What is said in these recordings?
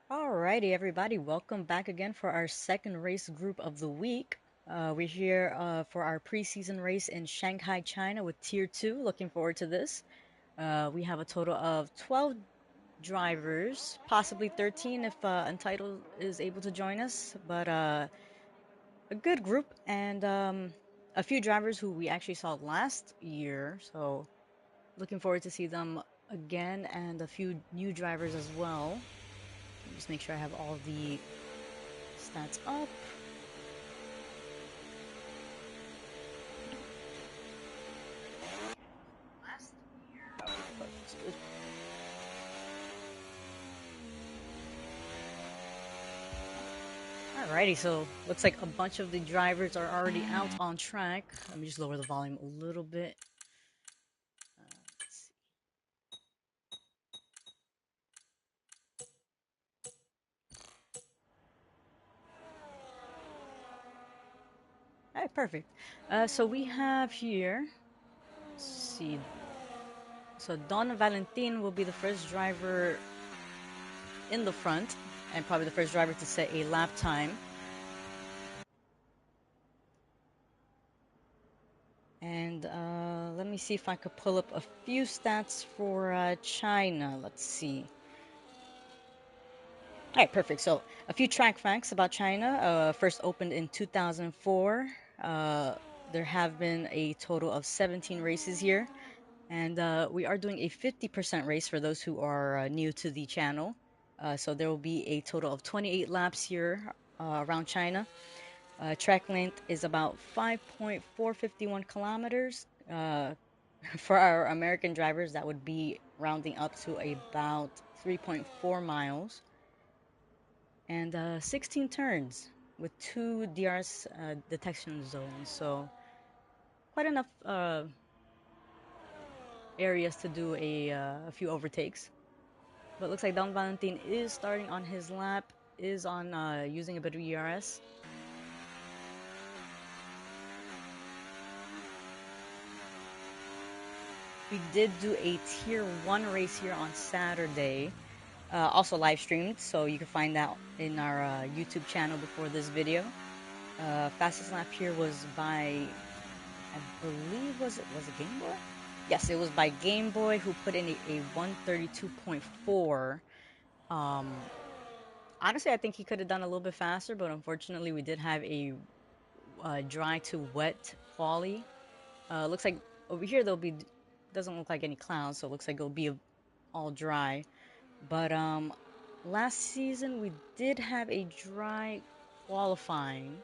Alrighty, everybody, welcome back again for our second race group of the week. We're here for our preseason race in Shanghai, China with Tier 2. Looking forward to this. We have a total of 12 drivers, possibly 13 if Untitled is able to join us, but a good group and a few drivers who we actually saw last year. So looking forward to see them again and a few new drivers as well. Just make sure I have all the stats up. Alrighty, so looks like a bunch of the drivers are already out on track. Let me just lower the volume a little bit. Let's see. Alright, perfect. So we have here, let's see. So Don Valentin will be the first driver in the front and probably the first driver to set a lap time. And let me see if I could pull up a few stats for China. Let's see. All right, perfect. So, a few track facts about China. First opened in 2004. Uh, there have been a total of 17 races here, and we are doing a 50% race for those who are new to the channel. So, there will be a total of 28 laps here around China. Track length is about 5.451 kilometers. For our American drivers, that would be rounding up to about 3.4 miles and 16 turns with two DRS detection zones. So quite enough areas to do a few overtakes. But looks like Don Valentin is starting on his lap, is on using a bit of ERS. We did do a tier 1 race here on Saturday, also live streamed, so you can find that in our YouTube channel before this video. Fastest lap here was by, I believe, was it Game Boy? Yes, it was by Game Boy, who put in a 132.4. Um, Honestly, I think he could have done a little bit faster, but unfortunately, we did have a dry to wet quali. Looks like over here there'll be doesn't look like any clouds, so it looks like it'll be all dry. But last season we did have a dry qualifying,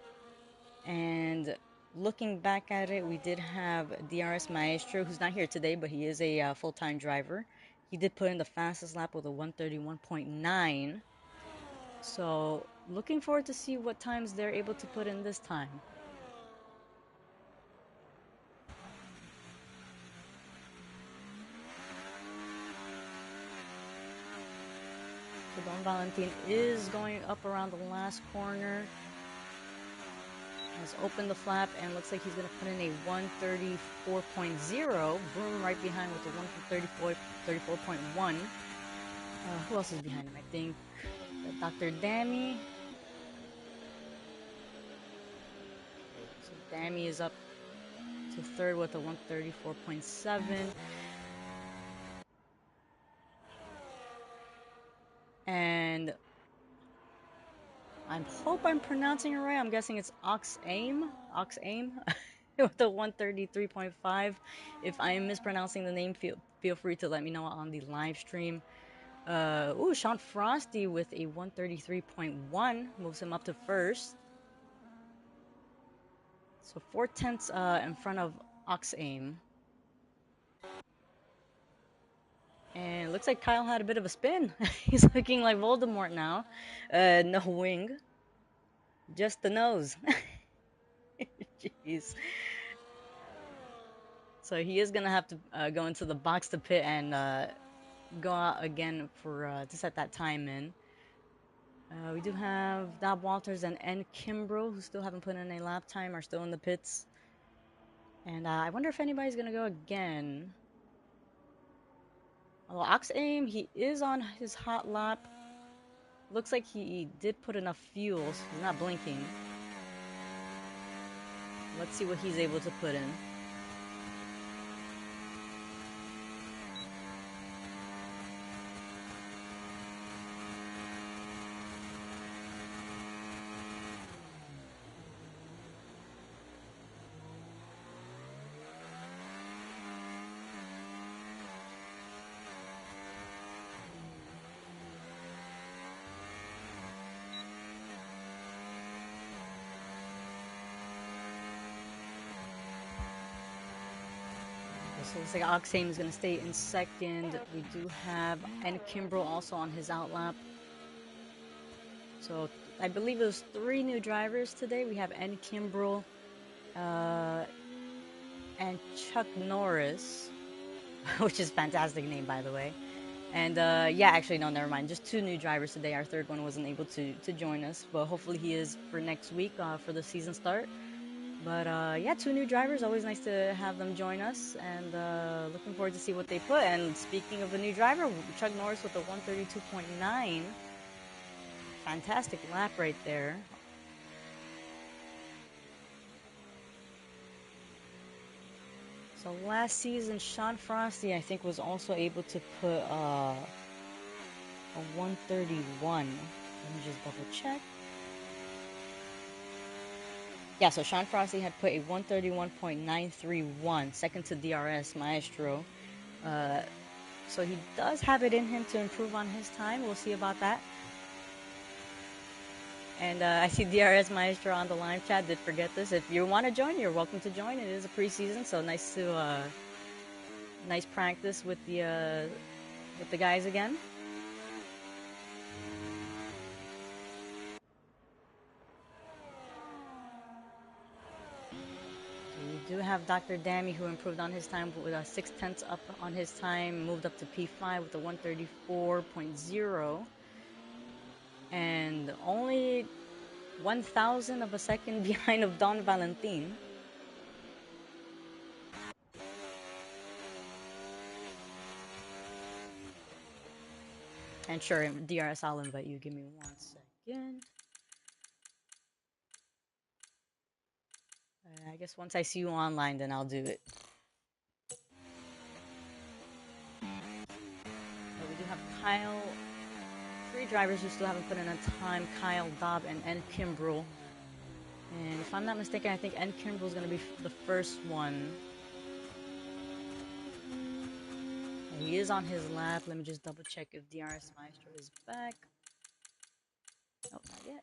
and looking back at it, we did have DRS Maestro, who's not here today, but he is a full-time driver. He did put in the fastest lap with a 131.9. So looking forward to see what times they're able to put in this time. So Don Valentin is going up around the last corner. Has opened the flap and looks like he's going to put in a 134.0. Broom right behind with a 134.1. Who else is behind him? I think Dr. Dammy. So Dammy is up to third with a 134.7. And I hope I'm pronouncing it right. I'm guessing it's Oxaim. Oxaim with a 133.5. If I am mispronouncing the name, feel free to let me know on the live stream. Sean Frosty with a 133.1 moves him up to first. So 4/10 in front of Oxaim. And it looks like Kyle had a bit of a spin. He's looking like Voldemort now. No wing, just the nose. Jeez. So he is gonna have to go into the box to pit and go out again for to set that time in. We do have Dab Walters and N. Kimbrough, who still haven't put in a lap time, are still in the pits. And I wonder if anybody's gonna go again. Although Oxaim, he is on his hot lap Looks like he did put enough fuel, so he's not blinking. Let's see what he's able to put in. So it looks like Octane is going to stay in second. We do have N Kimbrel also on his outlap. So I believe it was 3 new drivers today. We have N Kimbrel and Chuck Norris, which is a fantastic name, by the way. And yeah, actually, no, never mind. Just 2 new drivers today. Our third one wasn't able to join us, but hopefully he is for next week for the season start. But yeah, 2 new drivers. Always nice to have them join us, and looking forward to see what they put. And speaking of a new driver, Chuck Norris with a 132.9. Fantastic lap right there. So last season, Sean Frosty, I think, was also able to put a 131. Let me just double check. Yeah, so Sean Frosty had put a 131.931, second to DRS Maestro. So he does have it in him to improve on his time. We'll see about that. And I see DRS Maestro on the live chat. Did forget this. If you want to join, you're welcome to join. It is a preseason, so nice to nice practice with the guys again. We do have Dr. Dammy, who improved on his time with 6/10 up on his time, moved up to P5 with a 134.0, and only 1,000 of a second behind of Don Valentin. And sure, DRS, I'll invite you. Give me 1 second. I guess once I see you online, then I'll do it. But we do have Kyle, 3 drivers who still haven't put in a time: Kyle, Dobb, and N. Kimbrel. And if I'm not mistaken, I think N. Kimbrel is going to be the first one. And he is on his lap. Let me just double check if DRS Maestro is back. Oh, not yet.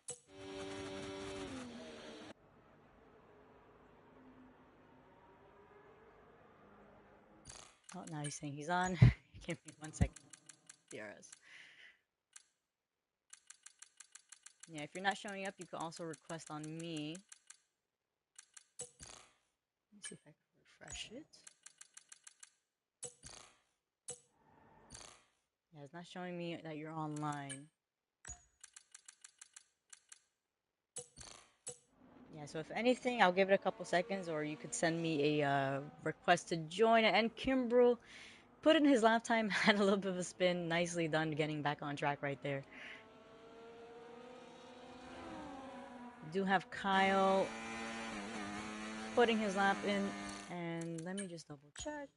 Oh, now he's saying he's on. Give me 1 second. DRS. Yeah, if you're not showing up, you can also request on me. Let me see if I can refresh it. Yeah, it's not showing me that you're online. Yeah, so if anything, I'll give it a couple seconds, or you could send me a request to join. And Kimbrel put in his lap time, had a little bit of a spin. Nicely done getting back on track right there. We do have Kyle putting his lap in, and let me just double check.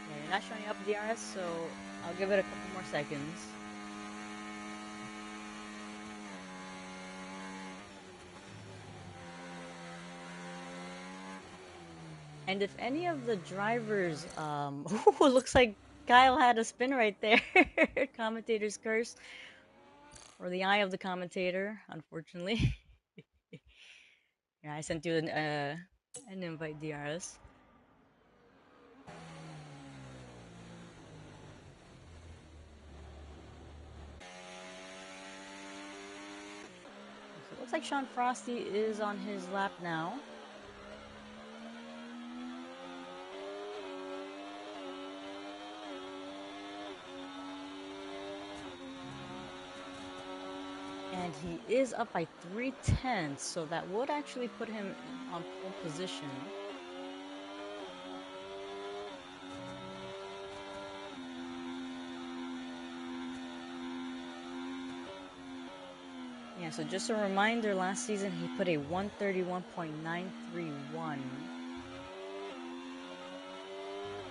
Yeah, you're not showing up DRS, so I'll give it a couple more seconds. And if any of the drivers, ooh, looks like Kyle had a spin right there. Commentator's curse, or the eye of the commentator, unfortunately. Yeah, I sent you an invite, DRS. So it looks like Sean Frosty is on his lap now. And he is up by 3/10, so that would actually put him on pole position. So just a reminder, last season he put a 131.931.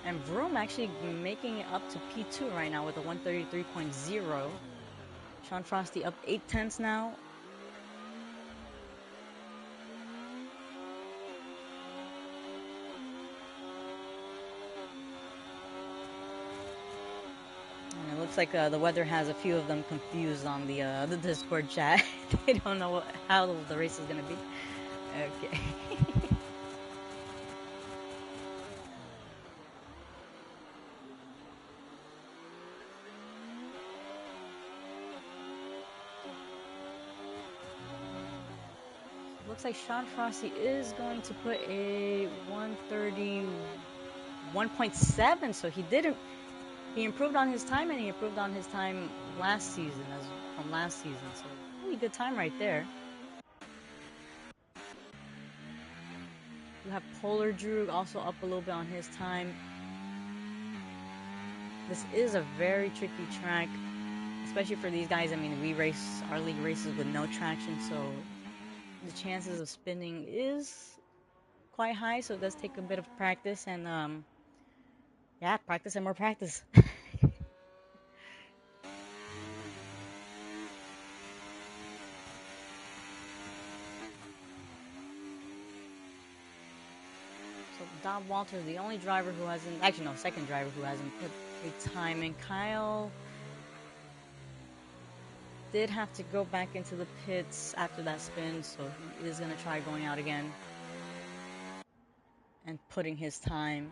And Vroom actually making it up to P2 right now with a 133.0. Sean Frosty up 0.8 now. And it looks like the weather has a few of them confused on the Discord chat. They don't know how the race is gonna be. Okay. Looks like Sean Frosty is going to put a 131.7. So he improved on his time, and he improved on his time last season from last season. So really good time right there. You have Polar Drew also up a little bit on his time. This is a very tricky track, especially for these guys. I mean, we race our league races with no traction, so the chances of spinning is quite high. So it does take a bit of practice, and yeah, practice and more practice. So Don Walter, the only driver who hasn't, actually no, second driver who hasn't put a time in. Kyle did have to go back into the pits after that spin, so he is going to try going out again and putting his time.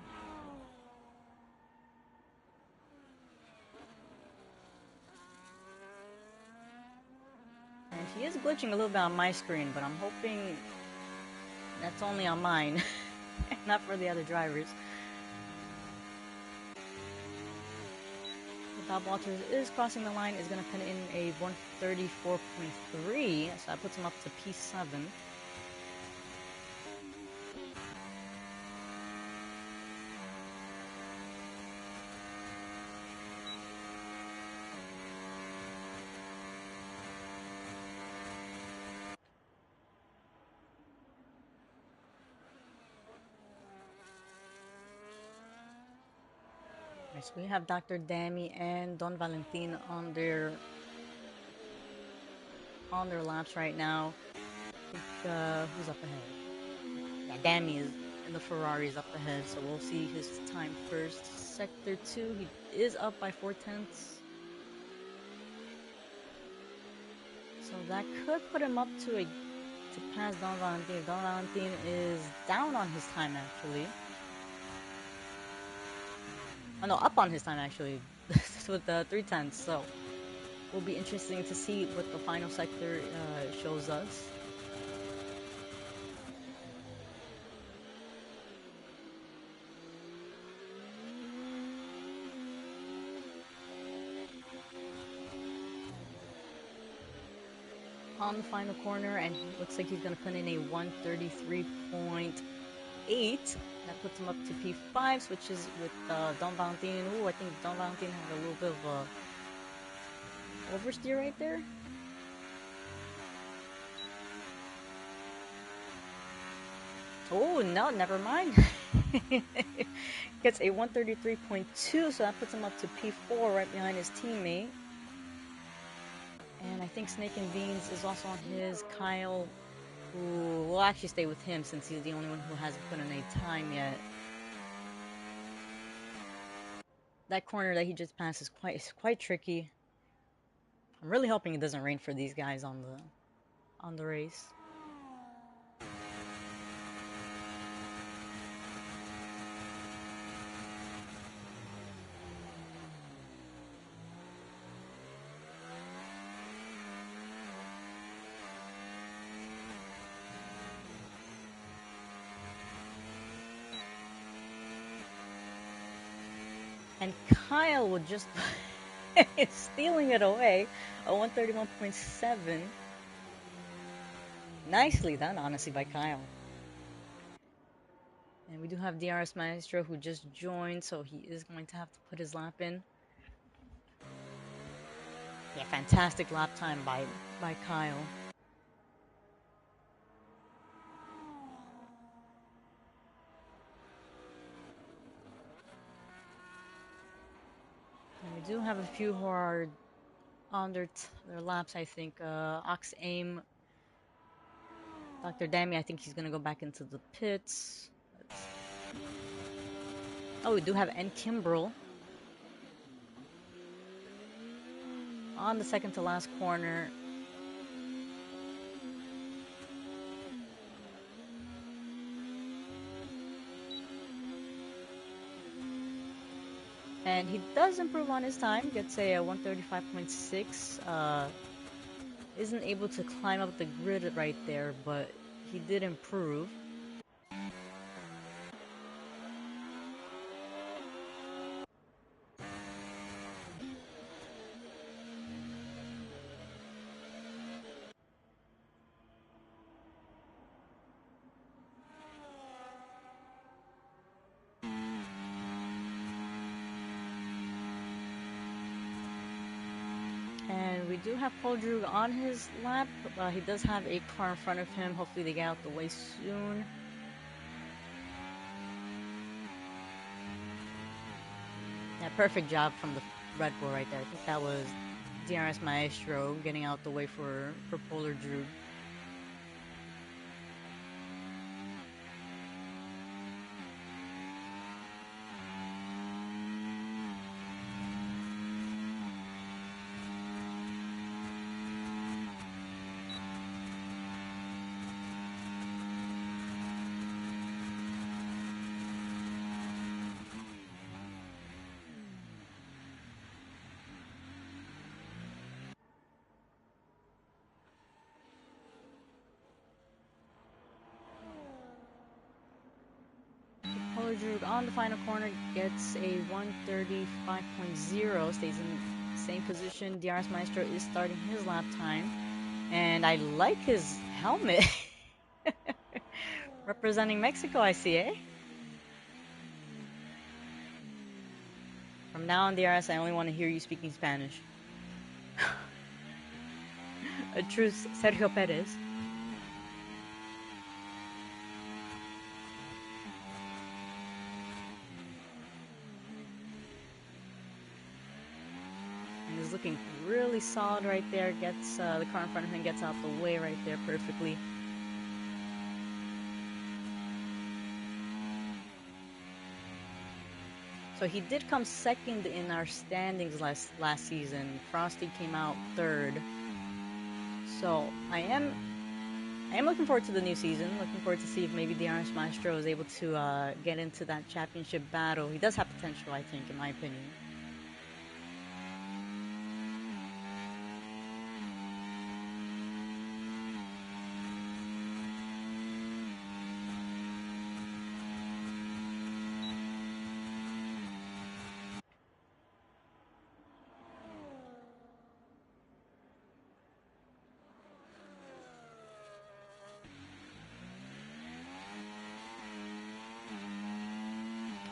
And he is glitching a little bit on my screen, but I'm hoping that's only on mine, not for the other drivers. Bob Walters is crossing the line, is going to put in a 134.3, so that puts him up to P7. So we have Dr. Dami and Don Valentin on their laps right now. I think, who's up ahead? Yeah, Dami is in the Ferrari is up ahead, so we'll see his time first. Sector 2, he is up by 0.4. So that could put him up to pass Don Valentin. Don Valentin is down on his time actually. Oh no, up on his time actually, with the 0.3. So will be interesting to see what the final sector shows us. On the final corner, and looks like he's going to put in a 133.8. That puts him up to P5, switches with Don Valentin. Ooh, I think Don Valentin had a little bit of a oversteer right there. Oh, no, never mind. Gets a 133.2, so that puts him up to P4 right behind his teammate. And I think Snake and Beans is also on his. Kyle, who will actually stay with him since he's the only one who hasn't put in a time yet. That corner that he just passed is quite tricky. I'm really hoping it doesn't rain for these guys on the race. And Kyle would just stealing it away, a 131.7. Nicely done, honestly, by Kyle. And we do have DRS Maestro who just joined, so he is going to have to put his lap in. Yeah, fantastic lap time by Kyle. We do have a few who are on their laps, I think. Ox Aim, Dr. Dami, I think he's gonna go back into the pits. Oh, we do have N Kimbrel on the second to last corner. And he does improve on his time, gets a 135.6. Isn't able to climb up the grid right there, but he did improve. And we do have Poldrug on his lap. He does have a car in front of him. Hopefully they get out the way soon. Yeah, perfect job from the Red Bull right there. I think that was DRS Maestro getting out the way for Polar Drew. Polar on the final corner gets a 135.0, stays in the same position. DRS Maestro is starting his lap time. And I like his helmet. Representing Mexico, I see, eh? From now on, DRS, I only want to hear you speaking Spanish. A true Sergio Perez. And he's looking really solid right there. Gets the car in front of him, gets out the way right there perfectly. So he did come second in our standings last season. Frosty came out third. So I am looking forward to the new season. Looking forward to see if maybe DRS Maestro is able to get into that championship battle. He does have potential, I think, in my opinion.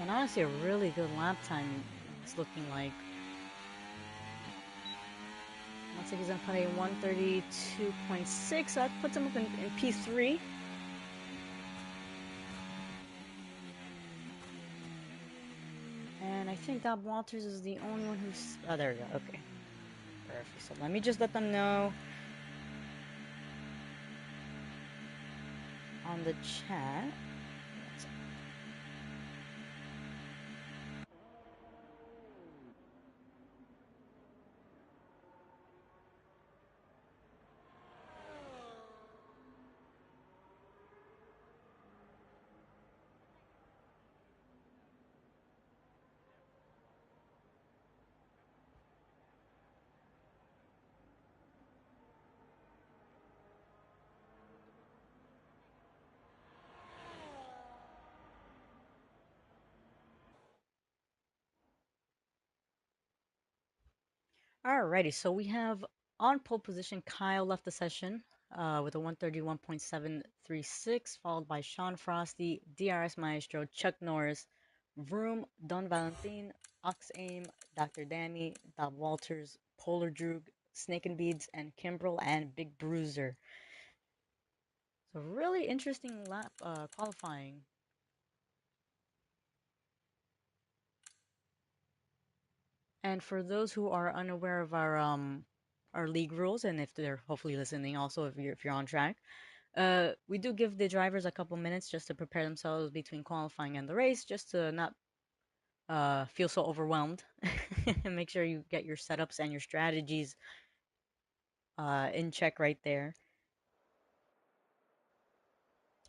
And honestly, a really good lap time it's looking like. Looks like he's gonna put a 132.6, so that puts him up in P3. And I think Bob Walters is the only one who's... Oh, there we go. Okay. Perfect. So let me just let them know on the chat. Alrighty, so we have on pole position, Kyle left the session with a 131.736, followed by Sean Frosty, DRS Maestro, Chuck Norris, Vroom, Don Valentin, Ox Aim, Dr. Dami, Bob Walters, Polar Droog, Snake and Beads, and Kimbrel, and Big Bruiser. So really interesting lap qualifying. And for those who are unaware of our league rules, and if they're hopefully listening, also if you're on track, we do give the drivers a couple minutes just to prepare themselves between qualifying and the race, just to not feel so overwhelmed, and make sure you get your setups and your strategies in check right there.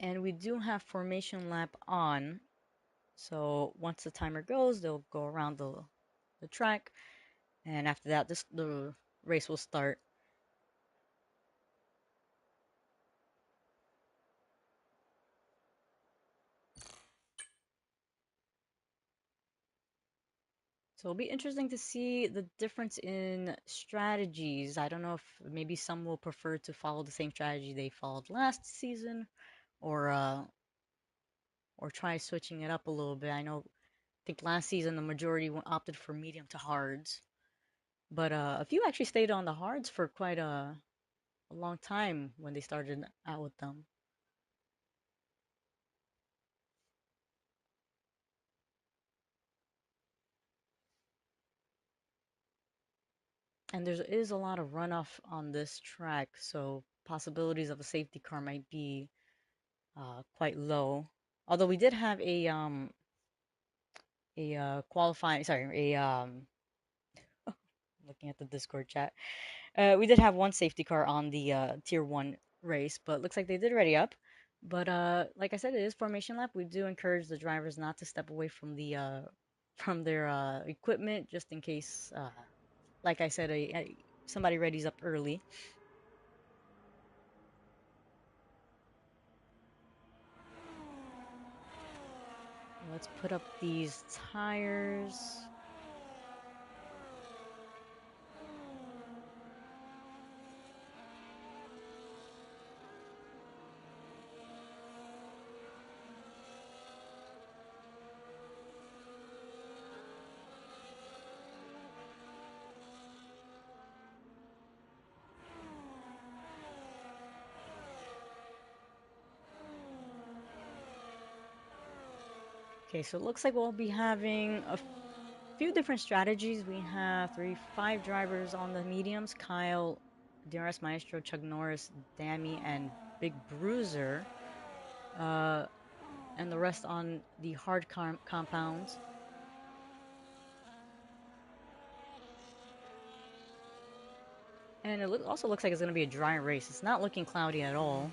And we do have formation lap on, so once the timer goes, they'll go around the track, and after that, the race will start. So it'll be interesting to see the difference in strategies. I don't know if maybe some will prefer to follow the same strategy they followed last season, or try switching it up a little bit. I think last season the majority opted for medium to hards, but a few actually stayed on the hards for quite a long time when they started out with them. And there is a lot of runoff on this track, so possibilities of a safety car might be quite low. Although we did have a qualifying, sorry, a looking at the Discord chat. We did have one safety car on the tier one race, but looks like they did ready up. But like I said, it is formation lap. We do encourage the drivers not to step away from the from their equipment, just in case, like I said, somebody readies up early. Let's put up these tires. Okay, so it looks like we'll be having a few different strategies. We have five drivers on the mediums: Kyle, DRS Maestro, Chuck Norris, Dammy, and Big Bruiser. Uh, and the rest on the hard compounds. And it also looks like it's going to be a dry race. It's not looking cloudy at all.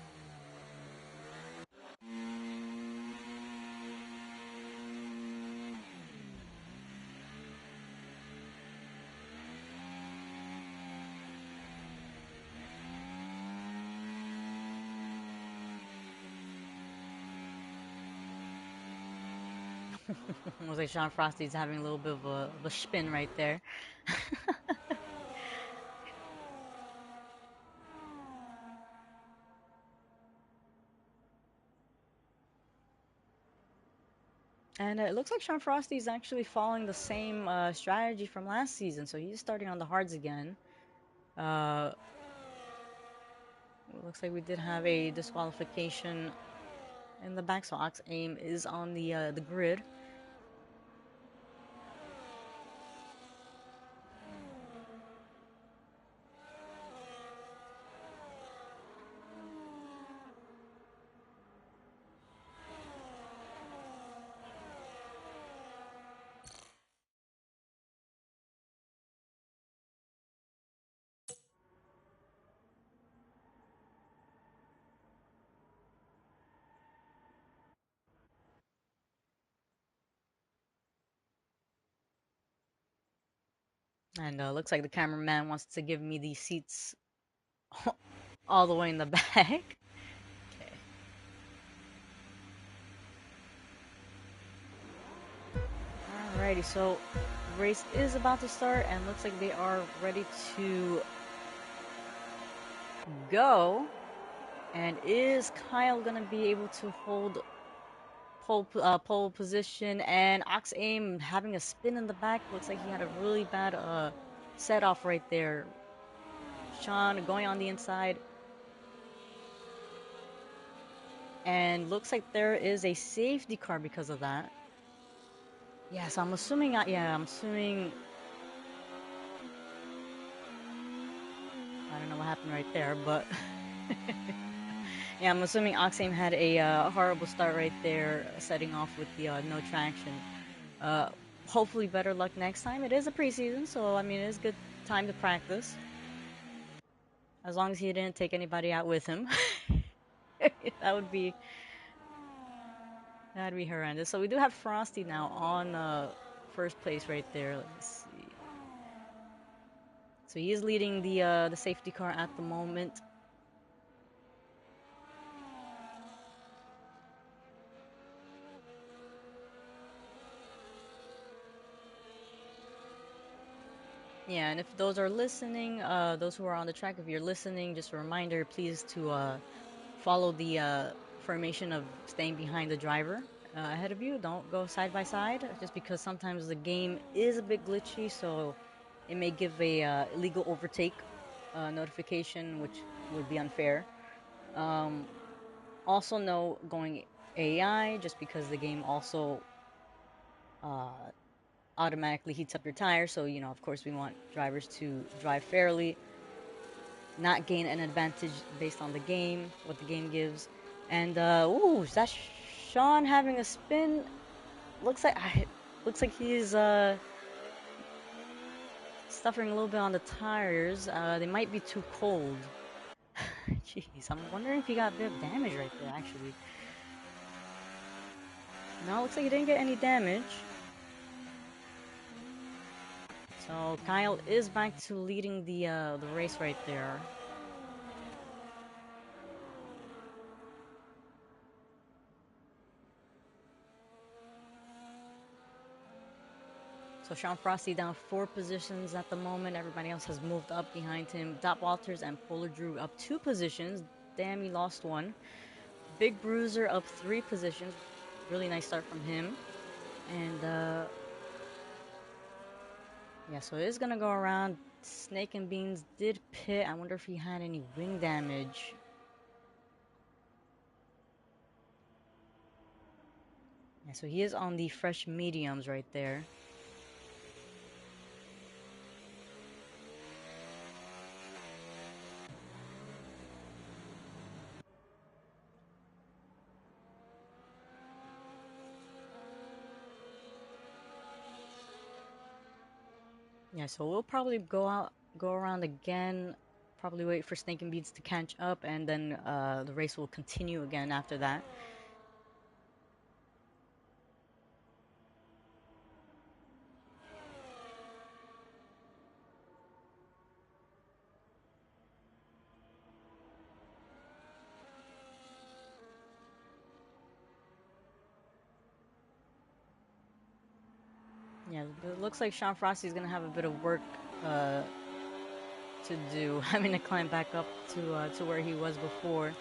Looks like Sean Frosty's having a little bit of a spin right there. And it looks like Sean Frosty is actually following the same strategy from last season, so he's starting on the hards again. Uh, looks like we did have a disqualification in the back, so Ox Aim is on the grid. And looks like the cameraman wants to give me the seats all the way in the back. Okay. Alrighty, so race is about to start and looks like they are ready to go. And is Kyle gonna be able to hold pole position? And Ox Aim having a spin in the back. Looks like he had a really bad set off right there. Sean going on the inside. And looks like there is a safety car because of that. Yeah, so I'm assuming, yeah, I'm assuming I don't know what happened right there, but yeah, I'm assuming Oxame had a horrible start right there, setting off with the no traction. Uh, Hopefully better luck next time. It is a preseason, so I mean, it is good time to practice. As long as he didn't take anybody out with him. That would be that'd be horrendous. So we do have Frosty now on first place right there. Let me see. So he is leading the safety car at the moment. Yeah, and if those are listening, those who are on the track, if you're listening, just a reminder, please to follow the formation of staying behind the driver ahead of you. Don't go side by side, just because sometimes the game is a bit glitchy, so it may give a illegal overtake notification, which would be unfair. Um, Also, no going AI, just because the game also uh, automatically heats up your tires. So, you know, of course, we want drivers to drive fairly, not gain an advantage based on the game, what the game gives. And ooh, is that Sean having a spin? Looks like looks like he's suffering a little bit on the tires. They might be too cold. Jeez, I'm wondering if he got a bit of damage right there. Actually, no, looks like he didn't get any damage. So Kyle is back to leading the race right there. So Sean Frosty down 4 positions at the moment. Everybody else has moved up behind him. Dot Walters and Polar Drew up 2 positions. Damn, he lost one. Big Bruiser up 3 positions. Really nice start from him. And yeah, so it is gonna go around. Snake and Beans did pit. I wonder if he had any wing damage. Yeah, so he is on the fresh mediums right there. Yeah, so we'll probably go around again, probably wait for Snake and Beans to catch up, and then the race will continue again after that. Yeah, it looks like Sean Frosty's gonna have a bit of work uh, to do, having to climb back up to where he was before.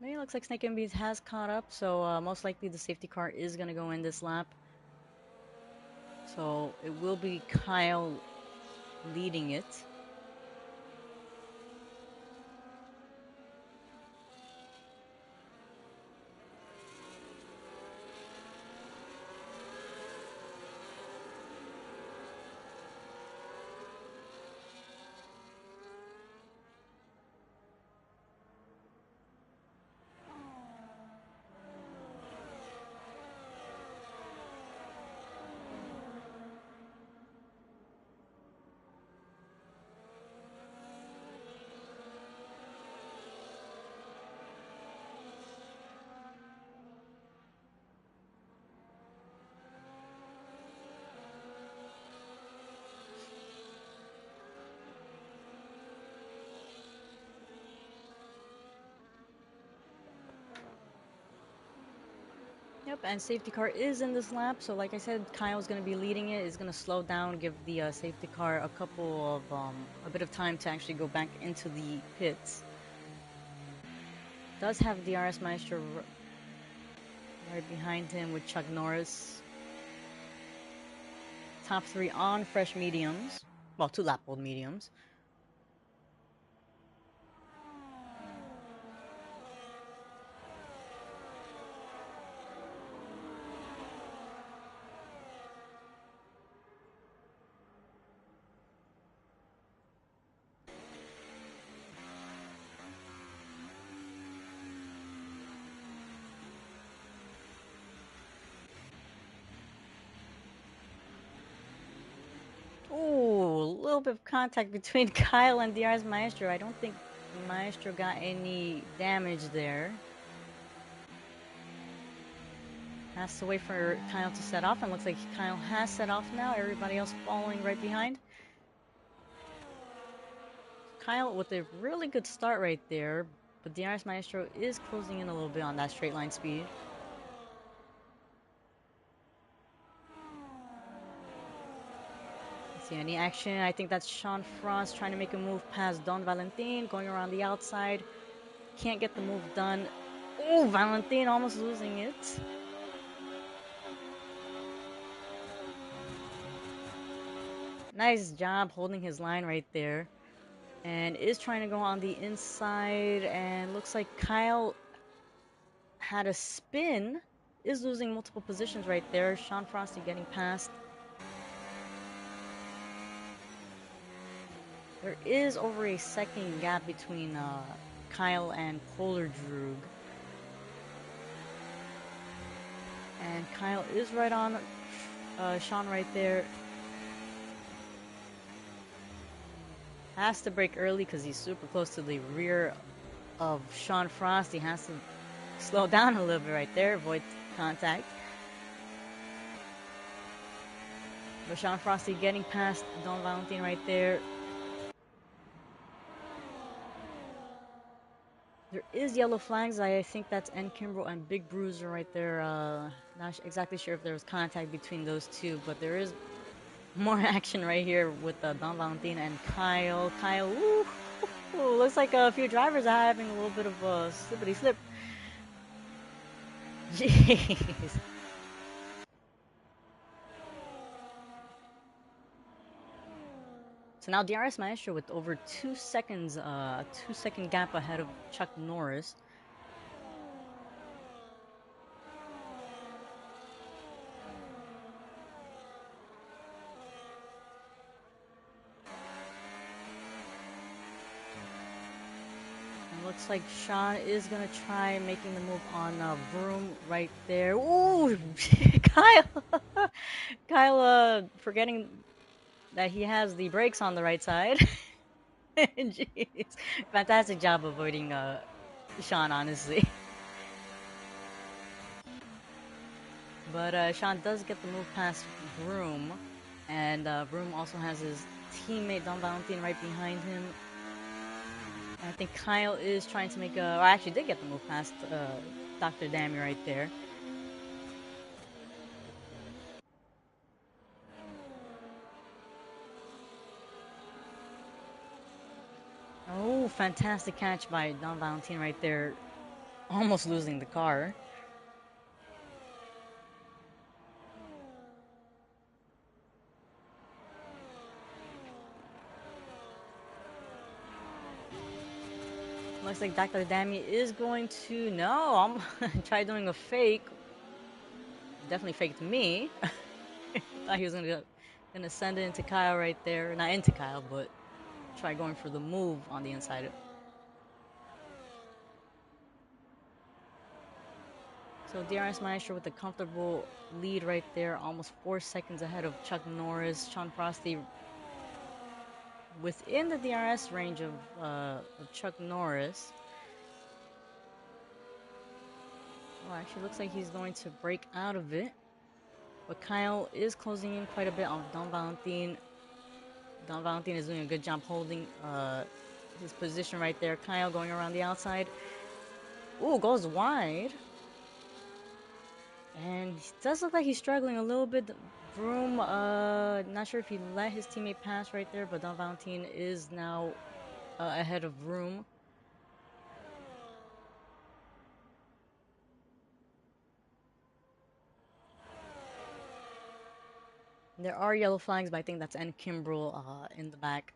Maybe it looks like Snake and Beans has caught up, so most likely the safety car is gonna go in this lap. So it will be Kyle leading it. Yep, and safety car is in this lap. So like I said, Kyle's going to be leading it. Is going to slow down, give the safety car a bit of time to actually go back into the pits. Does have DRS Maestro right behind him with Chuck Norris. Top 3 on fresh mediums. Well, 2 lap old mediums. Ooh, a little bit of contact between Kyle and DRS Maestro. I don't think Maestro got any damage there. Has to wait for Kyle to set off, and looks like Kyle has set off now. Everybody else following right behind. Kyle with a really good start right there, but DRS Maestro is closing in a little bit on that straight line speed. See any action? I think that's Sean Frost trying to make a move past Don Valentin, going around the outside. Can't get the move done. Oh, Valentin almost losing it. Nice job holding his line right there. And is trying to go on the inside, and looks like Kyle had a spin. Is losing multiple positions right there. Sean Frosty getting past. There is over a second gap between Kyle and Polar Droog. And Kyle is right on Sean right there. Has to brake early because he's super close to the rear of Sean Frost. He has to slow down a little bit right there, avoid contact. But Sean Frosty getting past Don Valentin right there. There is yellow flags. I think that's N. Kimbrough and Big Bruiser right there. Not exactly sure if there was contact between those two, but there is more action right here with Don Valentin and Kyle. Kyle, ooh, looks like a few drivers are having a little bit of a slippity slip. Jeez. So now DRS Maestro with over 2 seconds, 2-second gap ahead of Chuck Norris. Looks like Sean is gonna try making the move on Vroom right there. Ooh, Kyle, Kyle, forgetting that he has the brakes on the right side. Jeez, fantastic job avoiding Sean, honestly. But Sean does get the move past Vroom, and Vroom also has his teammate Don Valentin right behind him. I think Kyle is trying to make a... Or actually did get the move past Dr. Dammy right there. Oh, fantastic catch by Don Valentin right there. Almost losing the car. Looks like Dr. Dammy is going to... No, I'm try doing a fake. Definitely faked me. Thought he was gonna send it into Kyle right there. Not into Kyle, but try going for the move on the inside. So DRS Maestro with a comfortable lead right there, almost 4 seconds ahead of Chuck Norris. Sean Frosty within the DRS range of Chuck Norris. Well, actually looks like he's going to break out of it. But Kyle is closing in quite a bit on Don Valentin. Don Valentin is doing a good job holding his position right there. Kyle going around the outside. Ooh, goes wide. And he does look like he's struggling a little bit. Vroom, not sure if he let his teammate pass right there, but Don Valentine is now ahead of Vroom. There are yellow flags, but I think that's N. Kimbrel in the back.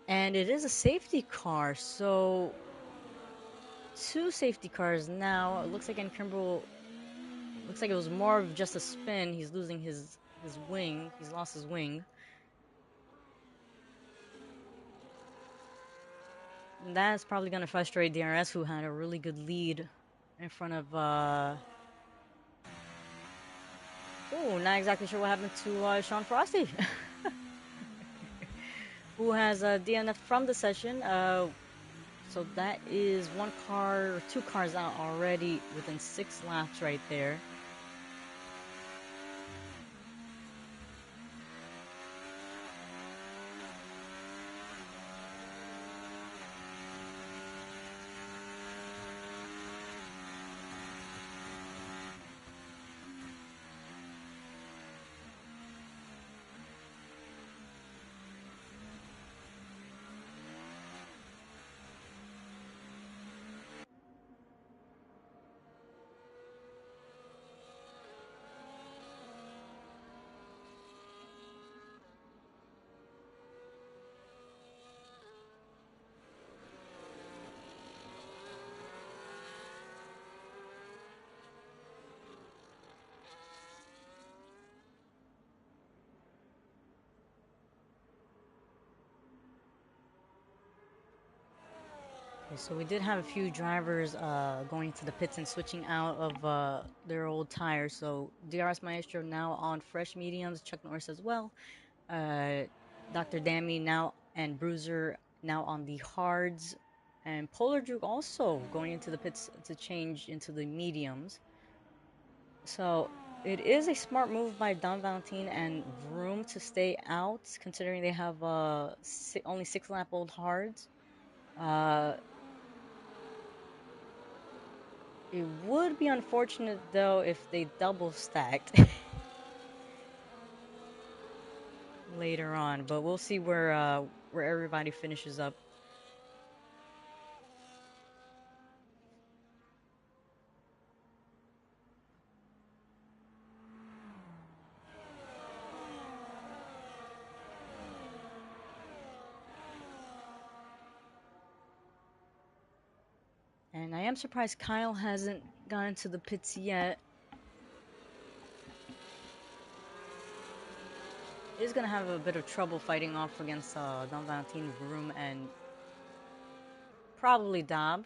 And it is a safety car, so two safety cars now. It looks like N. Kimbrel, looks like it was more of just a spin. He's losing his wing. He's lost his wing. And that's probably going to frustrate DRS, who had a really good lead in front of oh, not exactly sure what happened to Sean Frosty, who has DNF from the session. So that is one car, two cars out already within 6 laps right there. Okay, so we did have a few drivers going to the pits and switching out of their old tires. So DRS Maestro now on fresh mediums, Chuck Norris as well. Dr. Dammy now and Bruiser now on the hards. And Polar Juke also going into the pits to change into the mediums. So it is a smart move by Don Valentine and Vroom to stay out, considering they have only 6-lap-old hards. It would be unfortunate though if they double stacked later on, but we'll see where everybody finishes up. And I am surprised Kyle hasn't gone to the pits yet. He's gonna have a bit of trouble fighting off against Don Valentine, Vroom, and probably Dob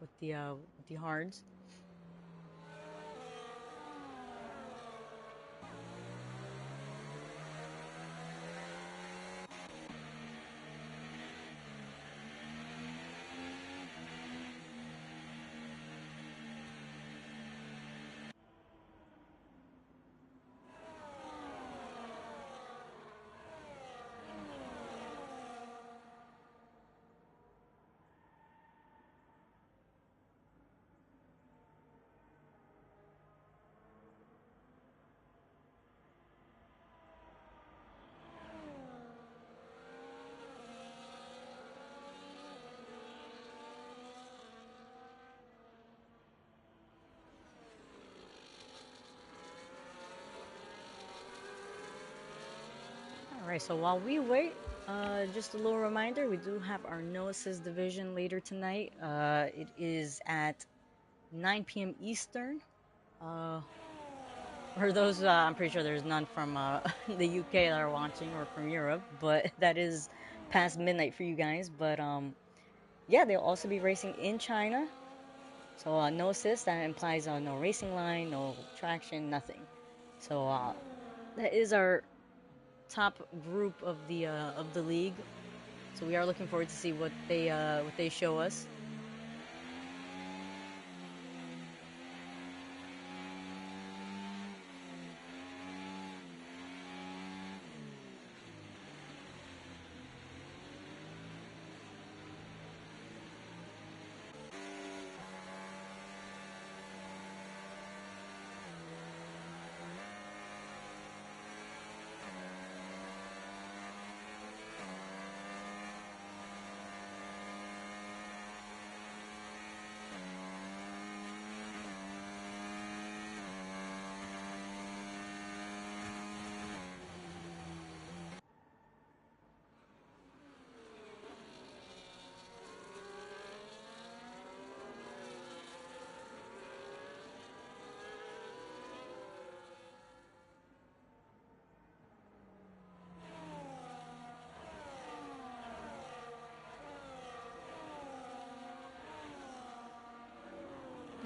with the hards. Alright, so while we wait, just a little reminder, we do have our No Assist division later tonight. It is at 9 p.m. Eastern. For those, I'm pretty sure there's none from the UK that are watching or from Europe, but that is past midnight for you guys. But yeah, they'll also be racing in China. So no assist, that implies no racing line, no traction, nothing. So that is our top group of the league. So we are looking forward to see what they show us.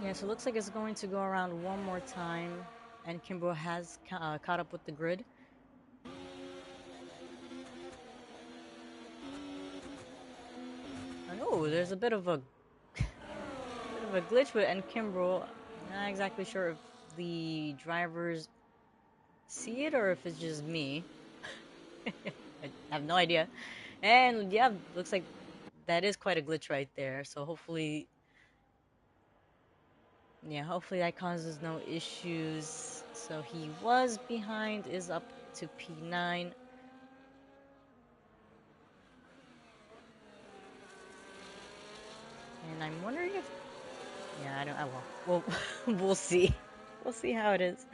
Yeah, so it looks like it's going to go around one more time, and Kimbrough has caught up with the grid. And oh, there's a bit of a glitch with and Kimbrough. Not exactly sure if the drivers see it or if it's just me. I have no idea. And yeah, looks like that is quite a glitch right there. So hopefully, yeah, hopefully that causes no issues. So he was behind, is up to P9. And I'm wondering if, yeah, I don't, I will. We'll see. We'll see how it is.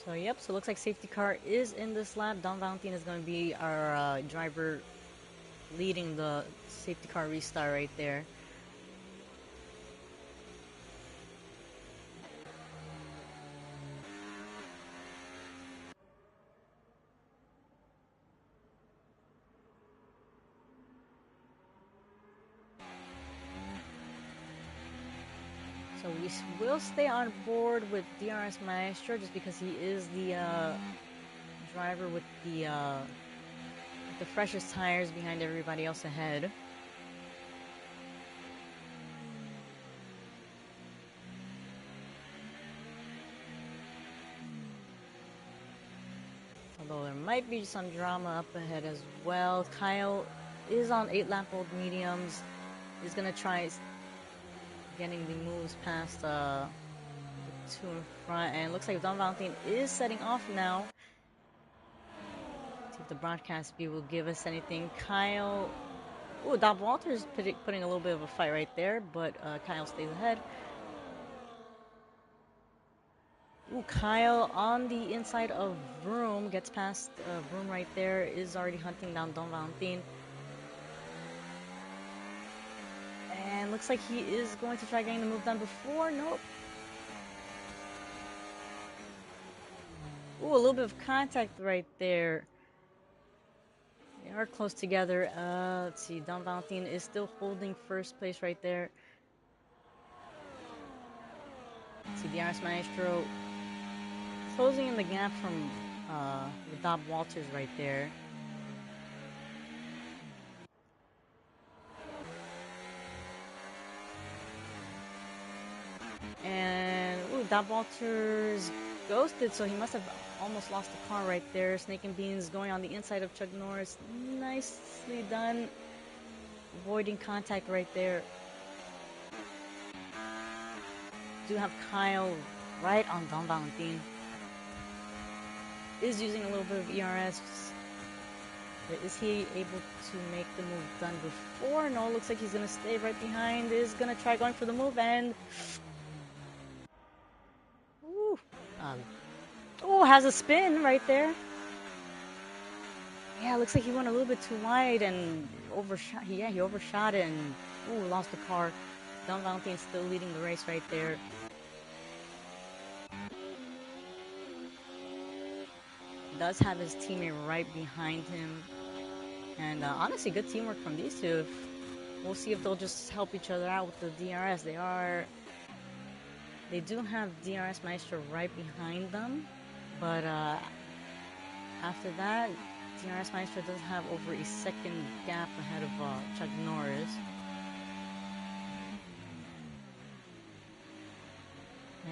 So yep, so it looks like safety car is in this lap. Don Valentine is going to be our driver leading the safety car restart right there. So we will stay on board with DRS Maestro just because he is the driver with the freshest tires behind everybody else ahead. Although there might be some drama up ahead as well. Kyle is on 8-lap-old mediums. He's gonna try getting the moves past the two in front, and it looks like Don Valentine is setting off now. See if the broadcast view will give us anything. Kyle, ooh, Dob Walters putting a little bit of a fight right there, but Kyle stays ahead. Ooh, Kyle on the inside of Vroom gets past Vroom right there, is already hunting down Don Valentine. And looks like he is going to try getting the move done before. Nope. Ooh, a little bit of contact right there. They are close together. Let's see. Don Valentine is still holding first place right there. Let's see, DRS Maestro closing in the gap from Dob Walters right there. And ooh, Dob Walters ghosted, so he must have almost lost the car right there. Snake and Beans going on the inside of Chuck Norris. Nicely done. Avoiding contact right there. Do have Kyle right on Don Valentine. Is using a little bit of ERS. But is he able to make the move done before? No, looks like he's going to stay right behind. Is going to try going for the move and... Ooh. Oh, has a spin right there. Yeah, looks like he went a little bit too wide and overshot. Yeah, he overshot it and ooh, lost the car. Don Valentine still leading the race right there. Does have his teammate right behind him. And honestly, good teamwork from these two. We'll see if they'll just help each other out with the DRS. They do have DRS Maestro right behind them. But after that, DRS Maestro does have over a second gap ahead of Chuck Norris.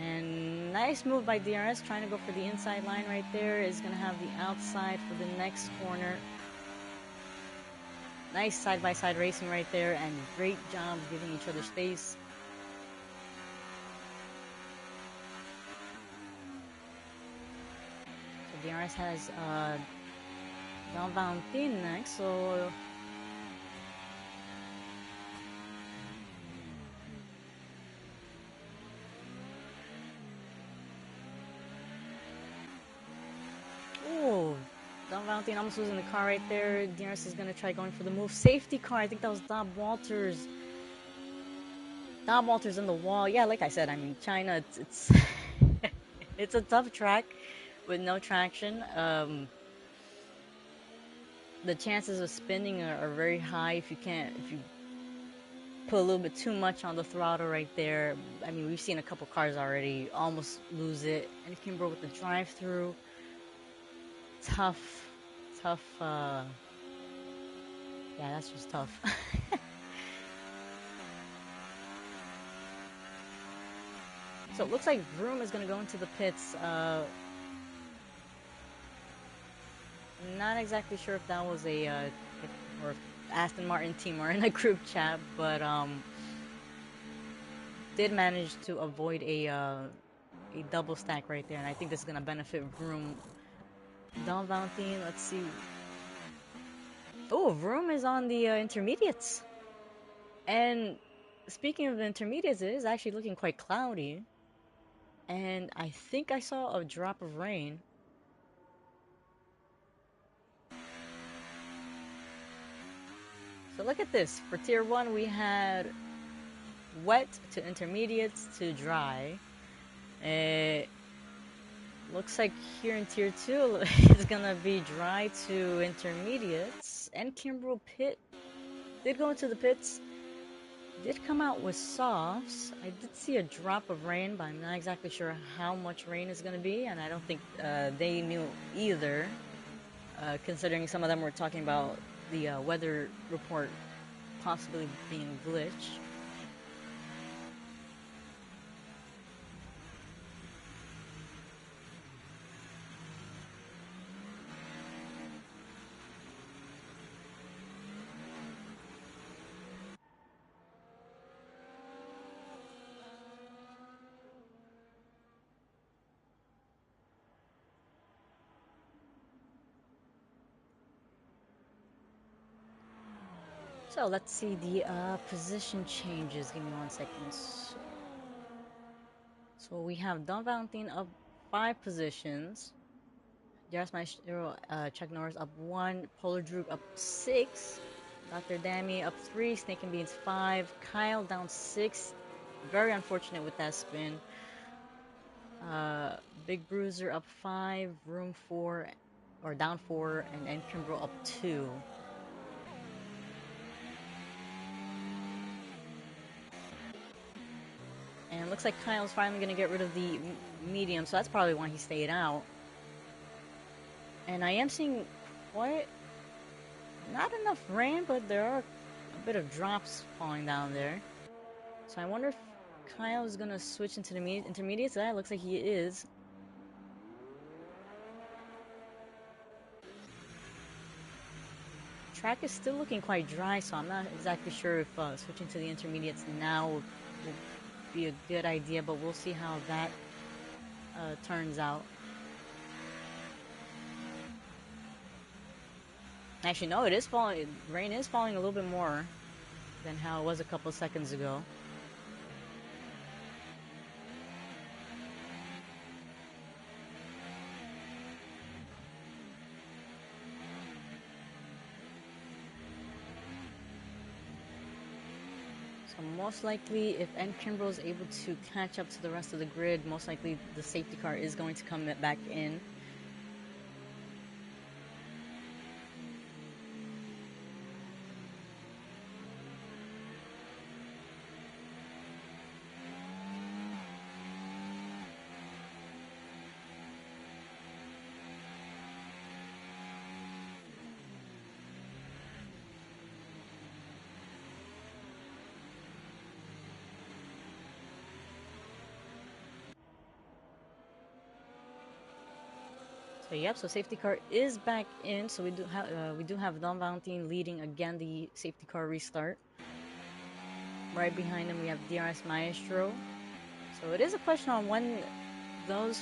And nice move by DRS, trying to go for the inside line right there. Is going to have the outside for the next corner. Nice side-by-side racing right there, and great job giving each other space. So DRS has Don Valentine next, so Don Valentine almost losing the car right there. DRS is gonna try going for the move. Safety car. I think that was Dob Walters. Dob Walters in the wall. Yeah, like I said, I mean China. It's it's a tough track with no traction. The chances of spinning are very high if you put a little bit too much on the throttle right there. I mean, we've seen a couple cars already almost lose it. And Kimbrel with the drive-through. Tough, tough. Yeah, that's just tough. So it looks like Vroom is going to go into the pits. Not exactly sure if that was or if Aston Martin team are in a group chat, but did manage to avoid a double stack right there, and I think this is going to benefit Vroom. Don Valentine, let's see. Oh, Vroom is on the intermediates. And speaking of the intermediates, it is actually looking quite cloudy. And I think I saw a drop of rain. So look at this. For tier 1, we had wet to intermediates to dry. It looks like here in tier 2, it's gonna be dry to intermediates. And Kimbrel Pit did go into the pits. Did come out with softs. I did see a drop of rain, but I'm not exactly sure how much rain is going to be, and I don't think they knew either, considering some of them were talking about the weather report possibly being glitched. So let's see the position changes. Give me 1 second. So we have Don Valentine up 5 positions. Jaros Maestro, Chuck Norris up 1. Polar Droog up 6. Dr. Dammy up 3. Snake and Beans 5. Kyle down 6. Very unfortunate with that spin. Big Bruiser up 5. Room 4, or down 4. And Kimbrel up 2. And it looks like Kyle's finally going to get rid of the medium, so that's probably why he stayed out. And I am seeing quite not enough rain, but there are a bit of drops falling down there. So I wonder if Kyle is gonna switch into the intermediates. That looks like he is. Track is still looking quite dry, so I'm not exactly sure if switching to the intermediates now will be a good idea, but we'll see how that turns out. Actually, no, it is falling. Rain is falling a little bit more than how it was a couple seconds ago. So most likely, if Kimbrel is able to catch up to the rest of the grid, most likely the safety car is going to come back in. So yep, so safety car is back in. So we do have Don Valentine leading again the safety car restart. Right behind him we have DRS Maestro. So it is a question on those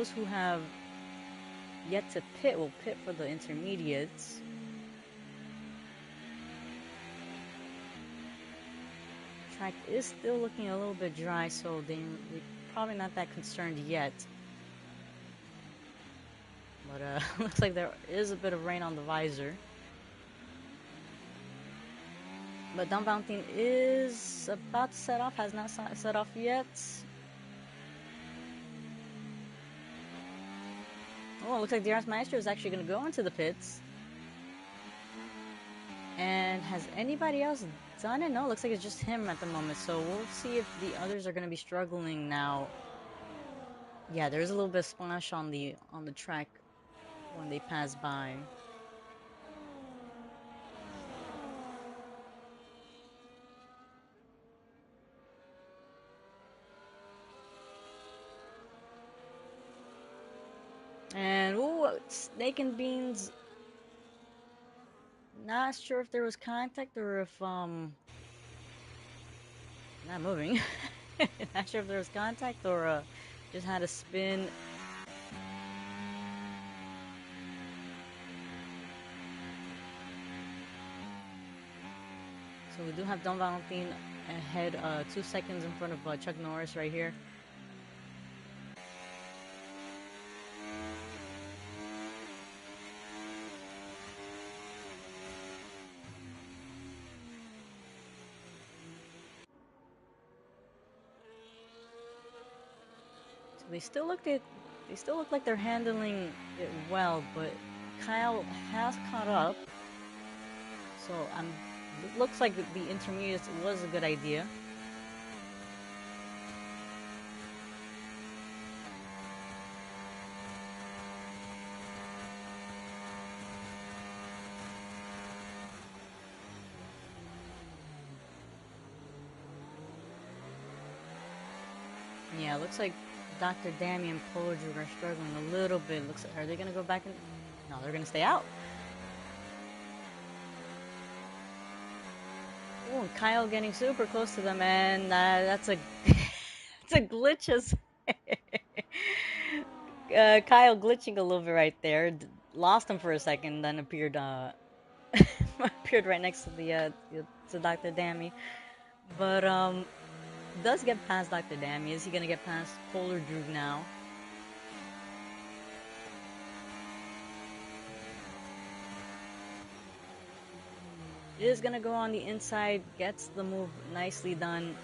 who have yet to pit will pit for the intermediates. Track is still looking a little bit dry, so they're probably not that concerned yet. But looks like there is a bit of rain on the visor. But Don Valentin is about to set off, has not set off yet. Oh, it looks like DRS Maestro is actually going to go into the pits. And has anybody else done it? No, it looks like it's just him at the moment. So we'll see if the others are going to be struggling now. Yeah, there's a little bit of splash on the track when they pass by. And ooh, Snake and Beans. Not sure if there was contact or if not moving. Not sure if there was contact or just had a spin. So we do have Don Valentin ahead, 2 seconds in front of Chuck Norris right here. So they still look like they're handling it well, but Kyle has caught up. So it looks like the intermediates was a good idea. Yeah, it looks like Dr. Dammy and Polidru are struggling a little bit. Looks like, are they gonna go back in? No, they're gonna stay out. Oh, Kyle getting super close to them, and that's a it's a glitch as Kyle glitching a little bit right there. Lost him for a second, then appeared appeared right next to the to Dr. Dammy. But does get past Dr. Dammy. Is he gonna get past Polidru now? Is gonna go on the inside, gets the move nicely done.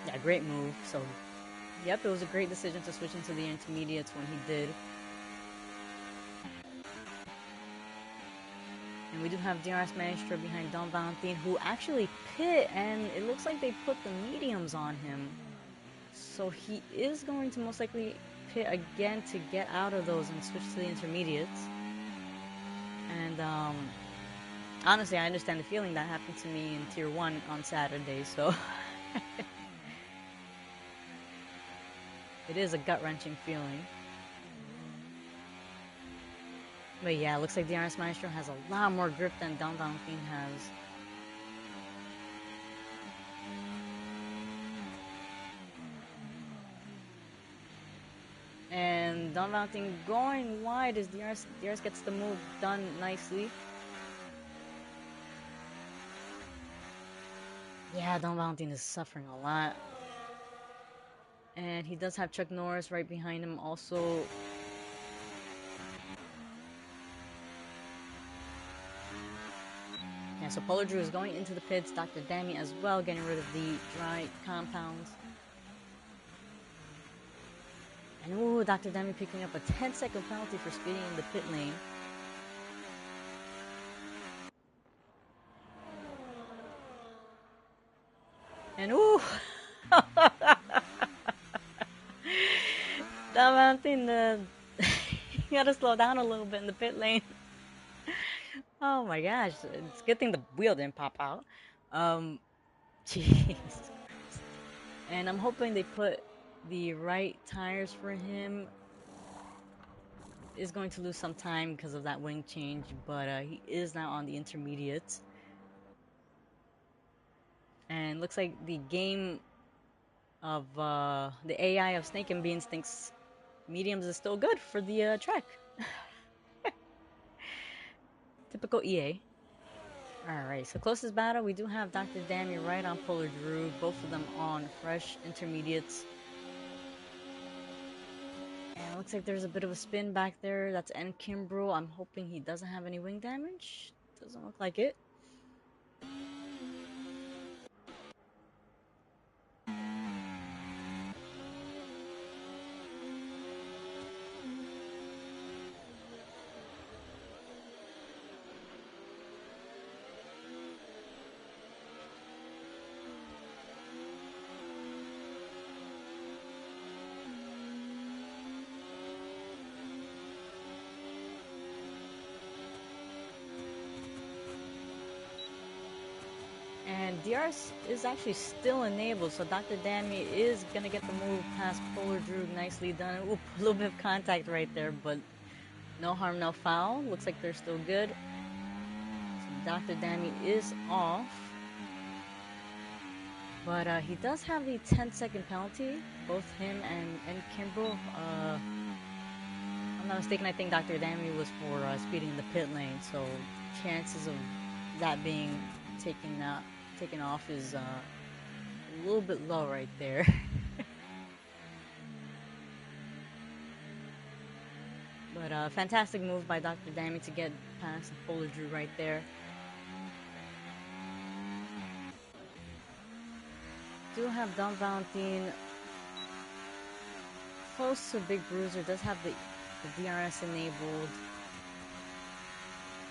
Yeah, great move. So, yep, it was a great decision to switch into the intermediates when he did. And we do have DRS Maestro behind Don Valentin, who actually pit, and it looks like they put the mediums on him. So he is going to most likely pit again to get out of those and switch to the intermediates. And honestly, I understand the feeling. That happened to me in Tier 1 on Saturday, so it is a gut-wrenching feeling. But yeah, it looks like DRS Maestro has a lot more grip than Don Valentin has. And Don Valentin going wide as DRS gets the move done nicely. Yeah, Don Valentin is suffering a lot. And he does have Chuck Norris right behind him also. Yeah, so Polidru is going into the pits. Dr. Dammy as well, getting rid of the dry compounds. And ooh, Dr. Dammy picking up a 10-second penalty for speeding in the pit lane. And ooh! Don Valentin, you gotta slow down a little bit in the pit lane. Oh my gosh, it's a good thing the wheel didn't pop out. Jeez. And I'm hoping they put the right tires for him. Is going to lose some time because of that wing change, but he is now on the intermediates. And looks like the game of the AI of Snake and Beans thinks mediums is still good for the track. Typical EA. Alright, so closest battle, we do have Dr. Dammy right on Polidru, both of them on fresh intermediates. And looks like there's a bit of a spin back there. That's N Kimbrough. I'm hoping he doesn't have any wing damage. Doesn't look like it. And DRS is actually still enabled, so Dr. Dammy is going to get the move past Polar Droog. Nicely done. Ooh, a little bit of contact right there, but no harm, no foul. Looks like they're still good. So Dr. Dammy is off. But he does have the 10-second penalty, both him and Kimbrough. If I'm not mistaken, I think Dr. Dammy was for speeding the pit lane, so chances of that being taken off is a little bit low right there. But fantastic move by Dr. Dammy to get past Polar Droog right there. Do have Don Valentine close to Big Bruiser, does have the DRS enabled,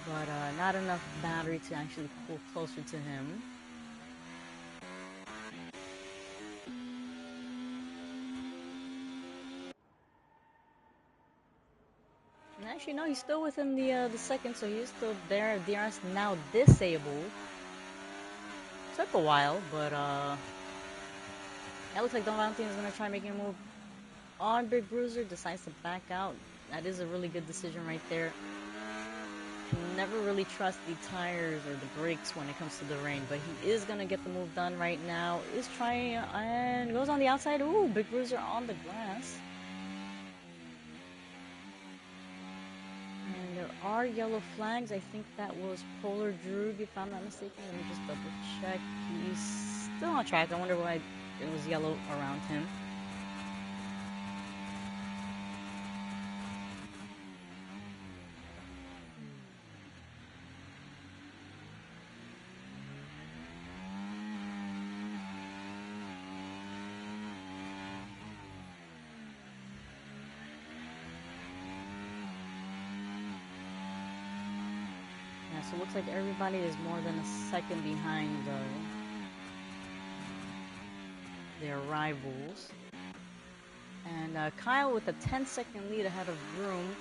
but not enough battery to actually pull closer to him. And actually, no, he's still within the second, so he's still there. DRS now disabled. Took a while, but it looks like Don Valentine is gonna try making a move on Big Bruiser. Decides to back out. That is a really good decision right there. Can never really trust the tires or the brakes when it comes to the rain, but he is gonna get the move done right now. Is trying and goes on the outside. Ooh, Big Bruiser on the glass. And there are yellow flags. I think that was Polar Droog, if I'm not mistaken. Let me just double check. He's still on track. I wonder why it was yellow around him. So it looks like everybody is more than a second behind their rivals. And Kyle with a 10-second lead ahead of Vroom.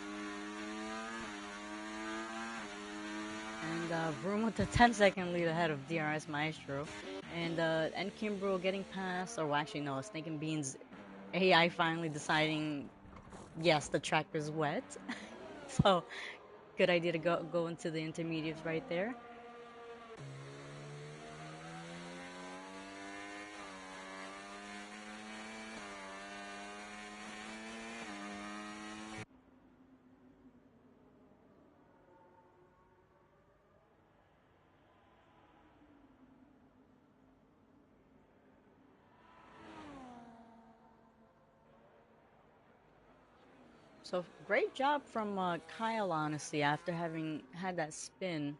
And Vroom with a 10-second lead ahead of DRS Maestro. And Kimbrough getting past, or well, actually no, Snake and Beans AI finally deciding, yes, the track is wet. So good idea to go into the intermediates right there. So great job from Kyle, honestly, after having had that spin.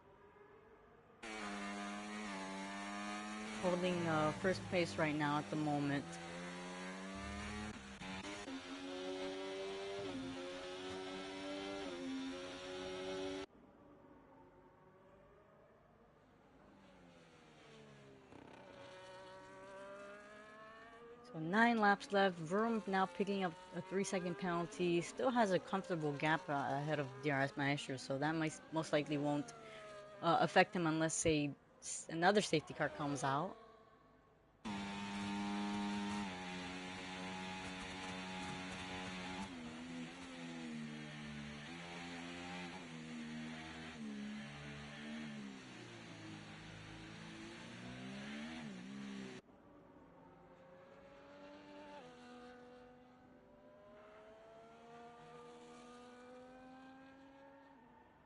Holding first place right now at the moment. So 9 laps left. Vroom now picking up a 3-second penalty. Still has a comfortable gap ahead of DRS Maestro, so that most likely won't affect him unless, say, another safety car comes out.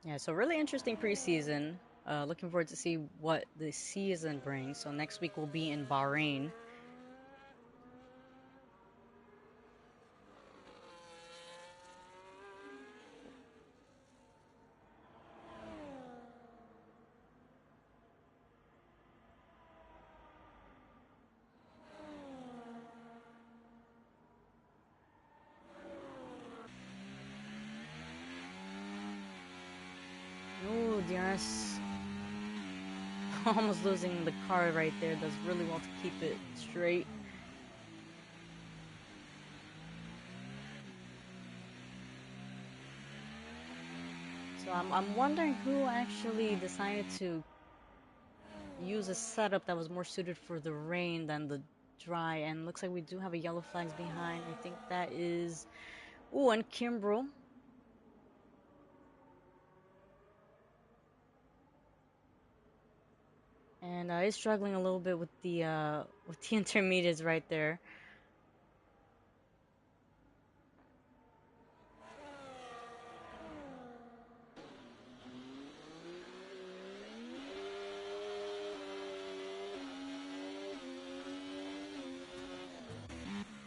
Yeah, so really interesting preseason. Looking forward to see what the season brings. So next week we'll be in Bahrain. almost losing the car right there. Does really well to keep it straight. So I'm wondering who actually decided to use a setup that was more suited for the rain than the dry. And looks like we do have a yellow flags behind. I think that is... Ooh, and Kimbrel. And is struggling a little bit with the intermediates right there.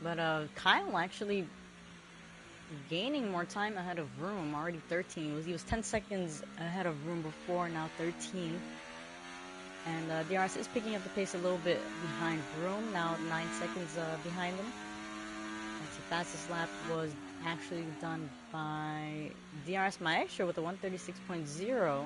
But Kyle actually gaining more time ahead of Vroom, already 13. He was 10 seconds ahead of Vroom before, now 13. And DRS is picking up the pace a little bit behind Vroom, now 9 seconds behind him. That's the fastest lap was actually done by DRS Maestro with a 136.0.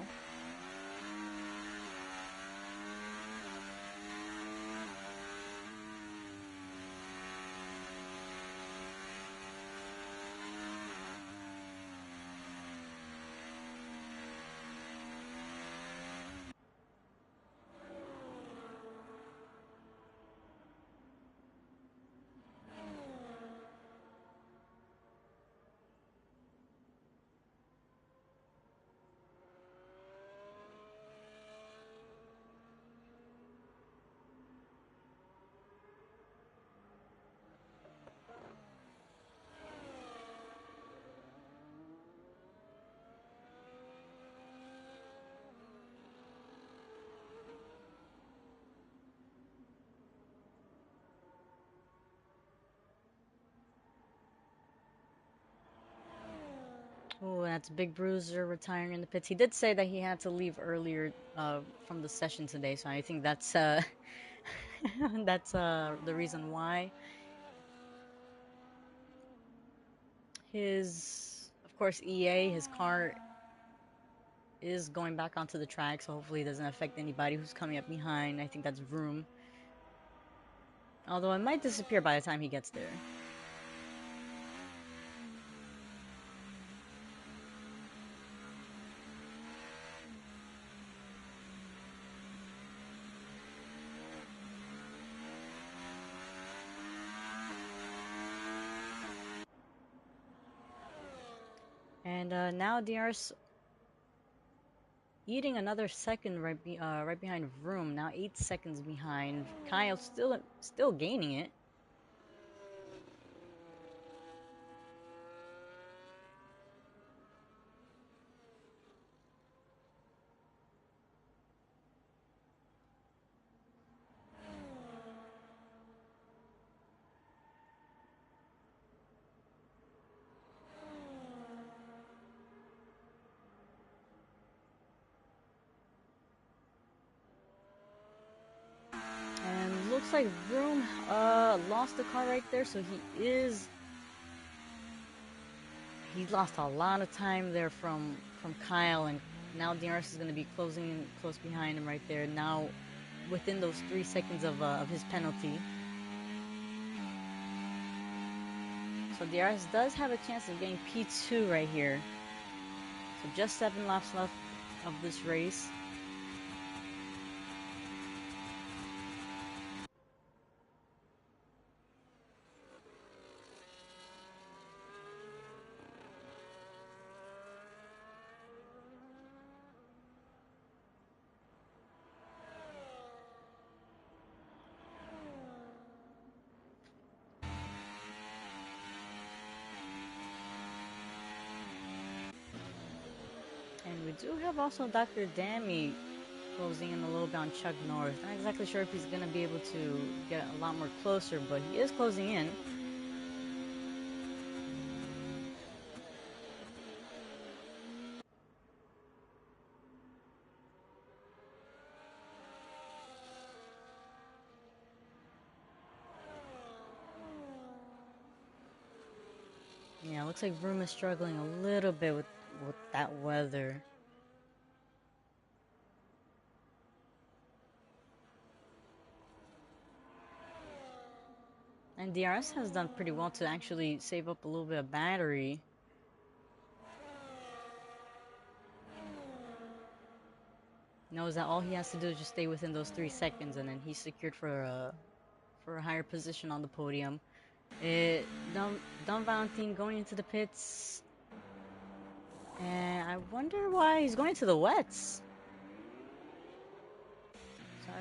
Oh, that's Big Bruiser retiring in the pits. He did say that he had to leave earlier from the session today, so I think that's that's the reason why. Of course, EA, his car is going back onto the track, so hopefully it doesn't affect anybody who's coming up behind. I think that's Vroom. Although it might disappear by the time he gets there. And now DR's eating another second right behind Vroom. Now 8 seconds behind. Kyle still gaining it. And looks like Vroom lost the car right there, so he lost a lot of time there from Kyle, and now DRS is going to be closing in close behind him right there. Now within those 3 seconds of his penalty. So DRS does have a chance of getting P2 right here. So just 7 laps left of this race. And we do have also Dr. Dammy closing in a little bit on Chuck Norris. Not exactly sure if he's going to be able to get a lot more closer, but he is closing in. Yeah, looks like Vroom is struggling a little bit with that weather. And DRS has done pretty well to actually save up a little bit of battery. Knows that all he has to do is just stay within those 3 seconds, and then he's secured for a higher position on the podium. Don Valentine going into the pits, and I wonder why he's going to the wets. So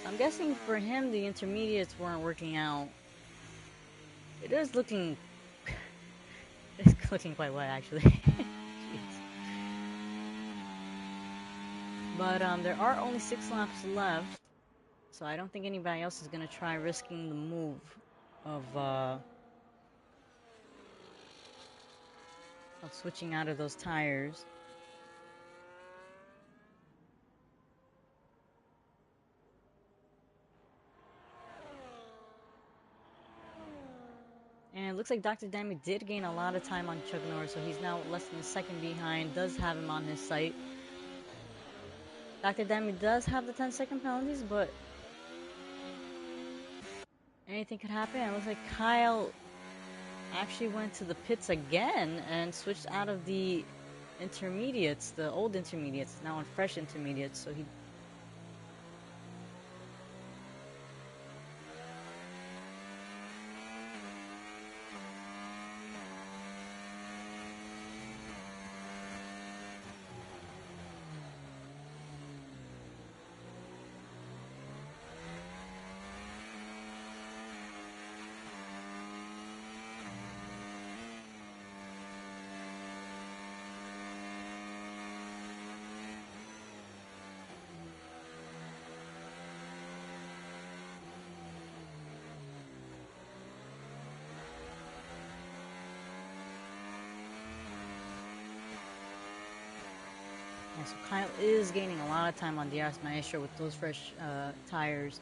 I'm guessing for him the intermediates weren't working out. It is looking it's looking quite wet actually. But there are only 6 laps left, so I don't think anybody else is gonna try risking the move of switching out of those tires. And it looks like Dr. Dami did gain a lot of time on Chuck Norris, so he's now less than a second behind, does have him on his sight. Dr. Dami does have the 10-second penalties, but anything could happen. It looks like Kyle actually went to the pits again and switched out of the intermediates, the old intermediates, now on fresh intermediates, so he... Yeah, so Kyle is gaining a lot of time on DRS Maestro with those fresh tires.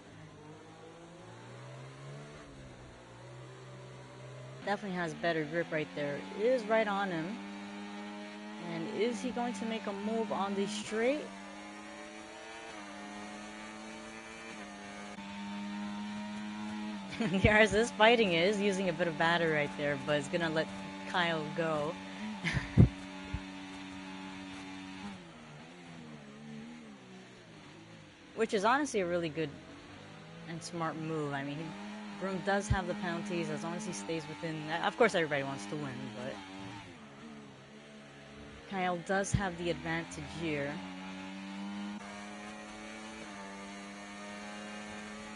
Definitely has better grip right there. It is right on him. And is he going to make a move on the straight? DRS is fighting it, is using a bit of battery right there, but it's gonna let Kyle go. Which is honestly a really good and smart move. I mean, Broom does have the penalties as long as he stays within... Of course, everybody wants to win, but... Kyle does have the advantage here.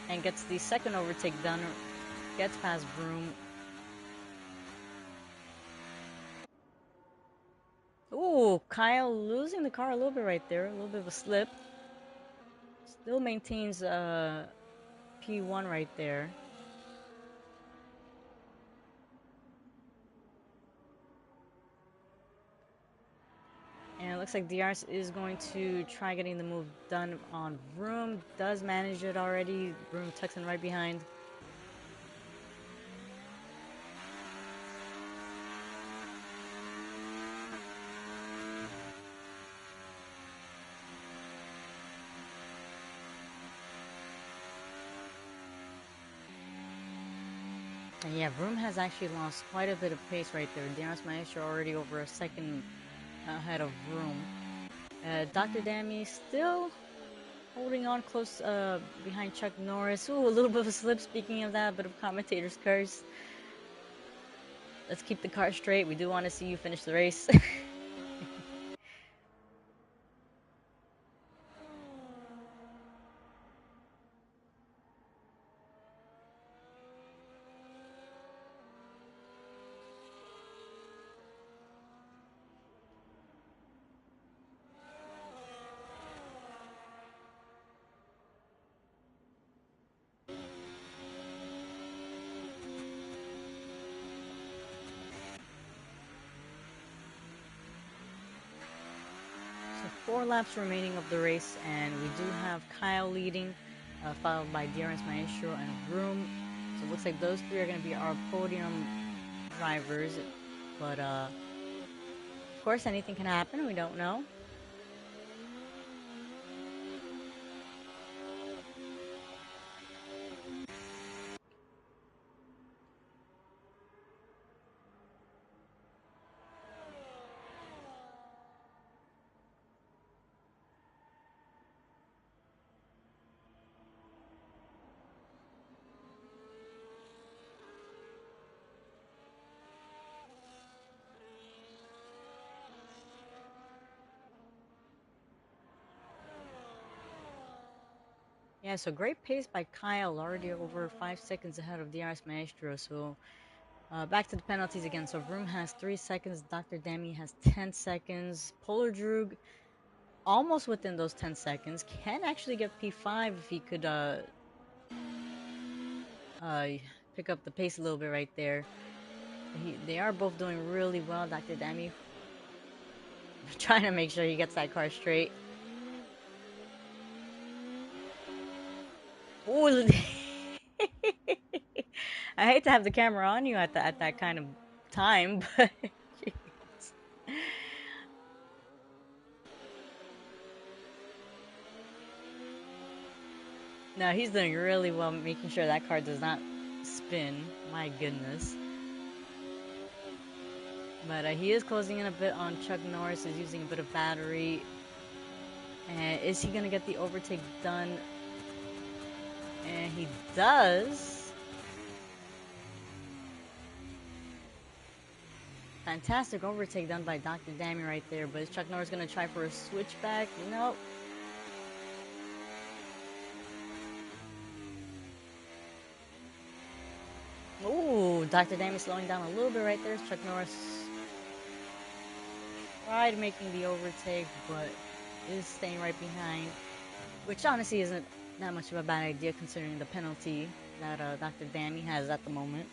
And gets the second overtake done. Gets past Broom. Ooh, Kyle losing the car a little bit right there. A little bit of a slip. Still maintains P1 right there. And it looks like DRS is going to try getting the move done on Vroom. Does manage it already. Vroom tucks in right behind. And yeah, Vroom has actually lost quite a bit of pace right there. DRS Maestro already over a second ahead of Vroom. Dr. Dami still holding on close behind Chuck Norris. Ooh, a little bit of a slip, speaking of that, a bit of commentator's curse. Let's keep the car straight. We do want to see you finish the race. So 4 laps remaining of the race, and we do have Kyle leading, followed by DRS Maestro and Vroom. So it looks like those 3 are going to be our podium drivers, but of course anything can happen, we don't know. Yeah, so great pace by Kyle, already over 5 seconds ahead of DRS Maestro. So back to the penalties again. So Vroom has 3 seconds, Dr. Demi has 10 seconds, Polar Droog almost within those 10 seconds, can actually get P5 if he could uh, pick up the pace a little bit right there. They are both doing really well. Dr. Demi trying to make sure he gets that car straight. Ooh. I hate to have the camera on you at that kind of time, but no, he's doing really well making sure that car does not spin. My goodness. But he is closing in a bit on Chuck Norris, is using a bit of battery. And is he going to get the overtake done? And he does. Fantastic overtake done by Dr. Dami right there. But is Chuck Norris going to try for a switchback? Nope. Ooh, Dr. Dami slowing down a little bit right there. Chuck Norris tried making the overtake, but is staying right behind. Which honestly isn't that much of a bad idea considering the penalty that Dr. Dami has at the moment.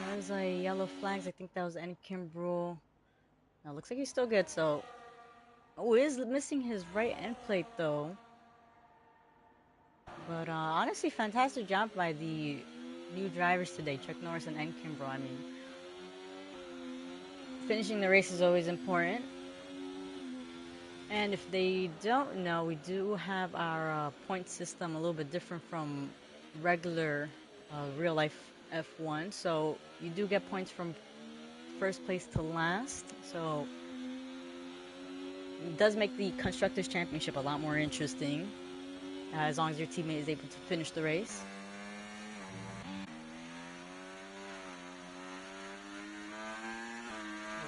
There's a yellow flags. I think that was N. Kimbrel. Now looks like he's still good. So, oh, is missing his right end plate though. But honestly, fantastic job by the new drivers today, Chuck Norris and N. Kimbrel. I mean, finishing the race is always important. And if they don't know, we do have our point system a little bit different from regular real life F1. So you do get points from first place to last. So it does make the Constructors' Championship a lot more interesting, as long as your teammate is able to finish the race.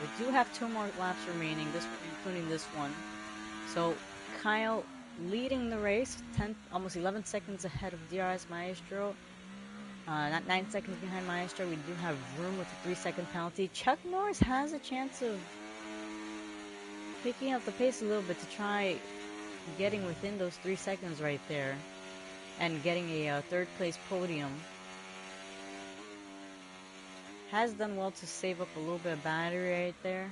We do have 2 more laps remaining, including this one. So Kyle leading the race, 10, almost 11 seconds ahead of DRS Maestro. Not 9 seconds behind Maestro. We do have Vroom with a 3-second penalty. Chuck Norris has a chance of picking up the pace a little bit to try getting within those 3 seconds right there and getting a third place podium. Has done well to save up a little bit of battery right there.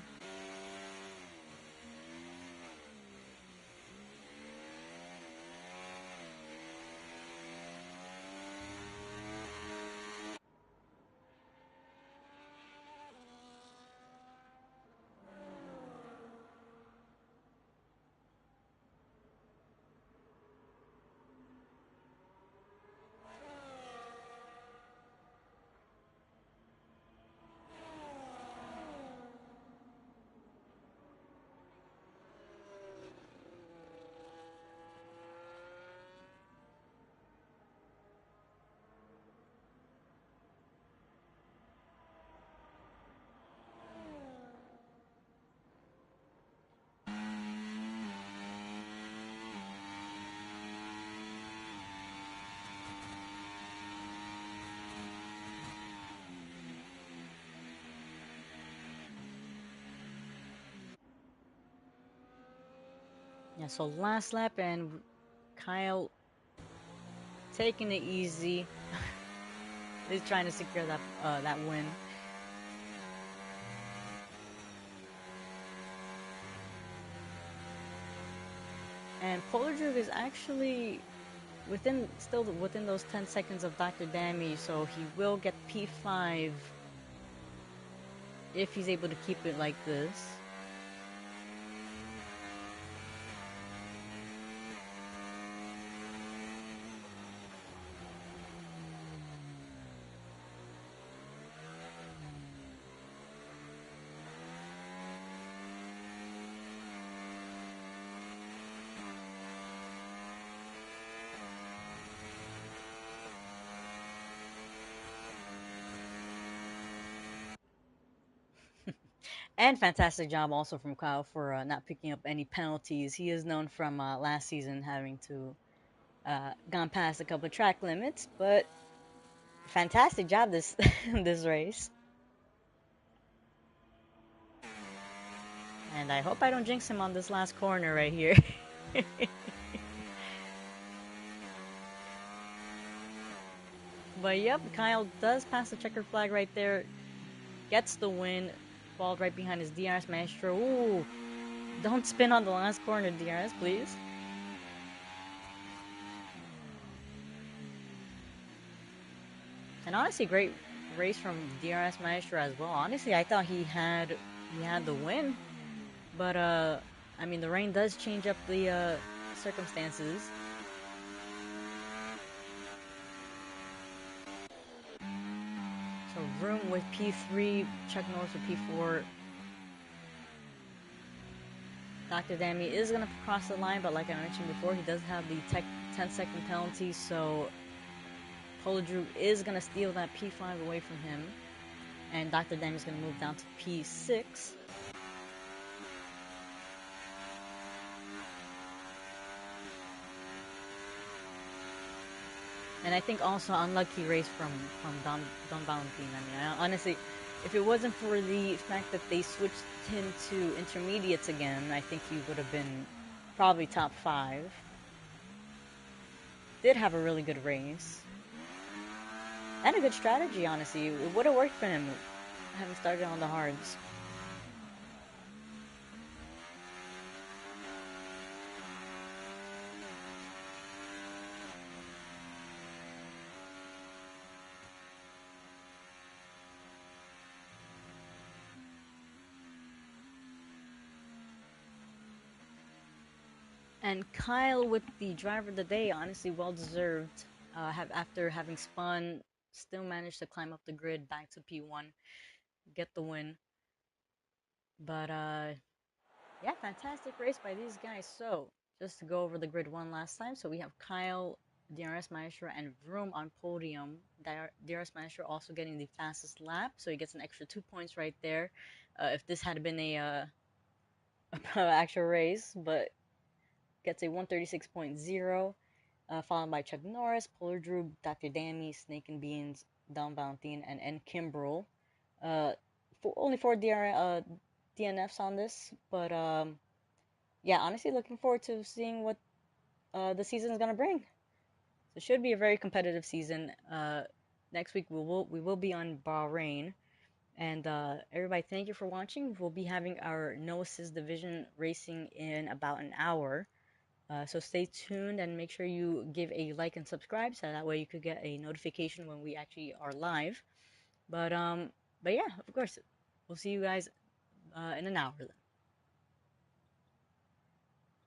Yeah, so last lap and Kyle taking it easy. He's trying to secure that win. And Polar Droog is actually still within those 10 seconds of Dr. Dammy, so he will get P5 if he's able to keep it like this. And fantastic job also from Kyle for not picking up any penalties. He is known from last season having to gone past a couple of track limits, but fantastic job this this race. And I hope I don't jinx him on this last corner right here. But yep, Kyle does pass the checkered flag right there, gets the win, fall right behind his DRS Maestro. Ooh, don't spin on the last corner, DRS, please. And honestly, great race from DRS Maestro as well. Honestly, I thought he had the win, but I mean the rain does change up the circumstances. So Vroom with P3, Chuck Norris with P4. Dr. Dammy is going to cross the line, but like I mentioned before, he does have the 10-second penalty, so Polar Droog is going to steal that P5 away from him, and Dr. Dammy is going to move down to P6. And I think also unlucky race from Don Valentin. I mean, honestly, if it wasn't for the fact that they switched him to intermediates again, I think he would have been probably top 5. Did have a really good race. And a good strategy, honestly. It would have worked for him having started on the hards. And Kyle with the driver of the day, honestly, well deserved. After having spun, still managed to climb up the grid back to P1, get the win. But yeah, fantastic race by these guys. So just to go over the grid one last time, so we have Kyle, DRS Maestro, and Vroom on podium. DRS Maestro also getting the fastest lap, so he gets an extra 2 points right there. If this had been a actual race, but gets a 136.0, followed by Chuck Norris, Polar Droog, Dr. Dammy, Snake and Beans, Don Valentine, and N. Kimbrel. Uh, only 4 DNFs on this, but yeah, honestly, looking forward to seeing what the season is gonna bring. So it should be a very competitive season. Next week we will be on Bahrain, and everybody, thank you for watching. We'll be having our No Assist division racing in about an hour. So stay tuned and make sure you give a like and subscribe so that way you could get a notification when we actually are live. But yeah, of course, we'll see you guys in an hour then.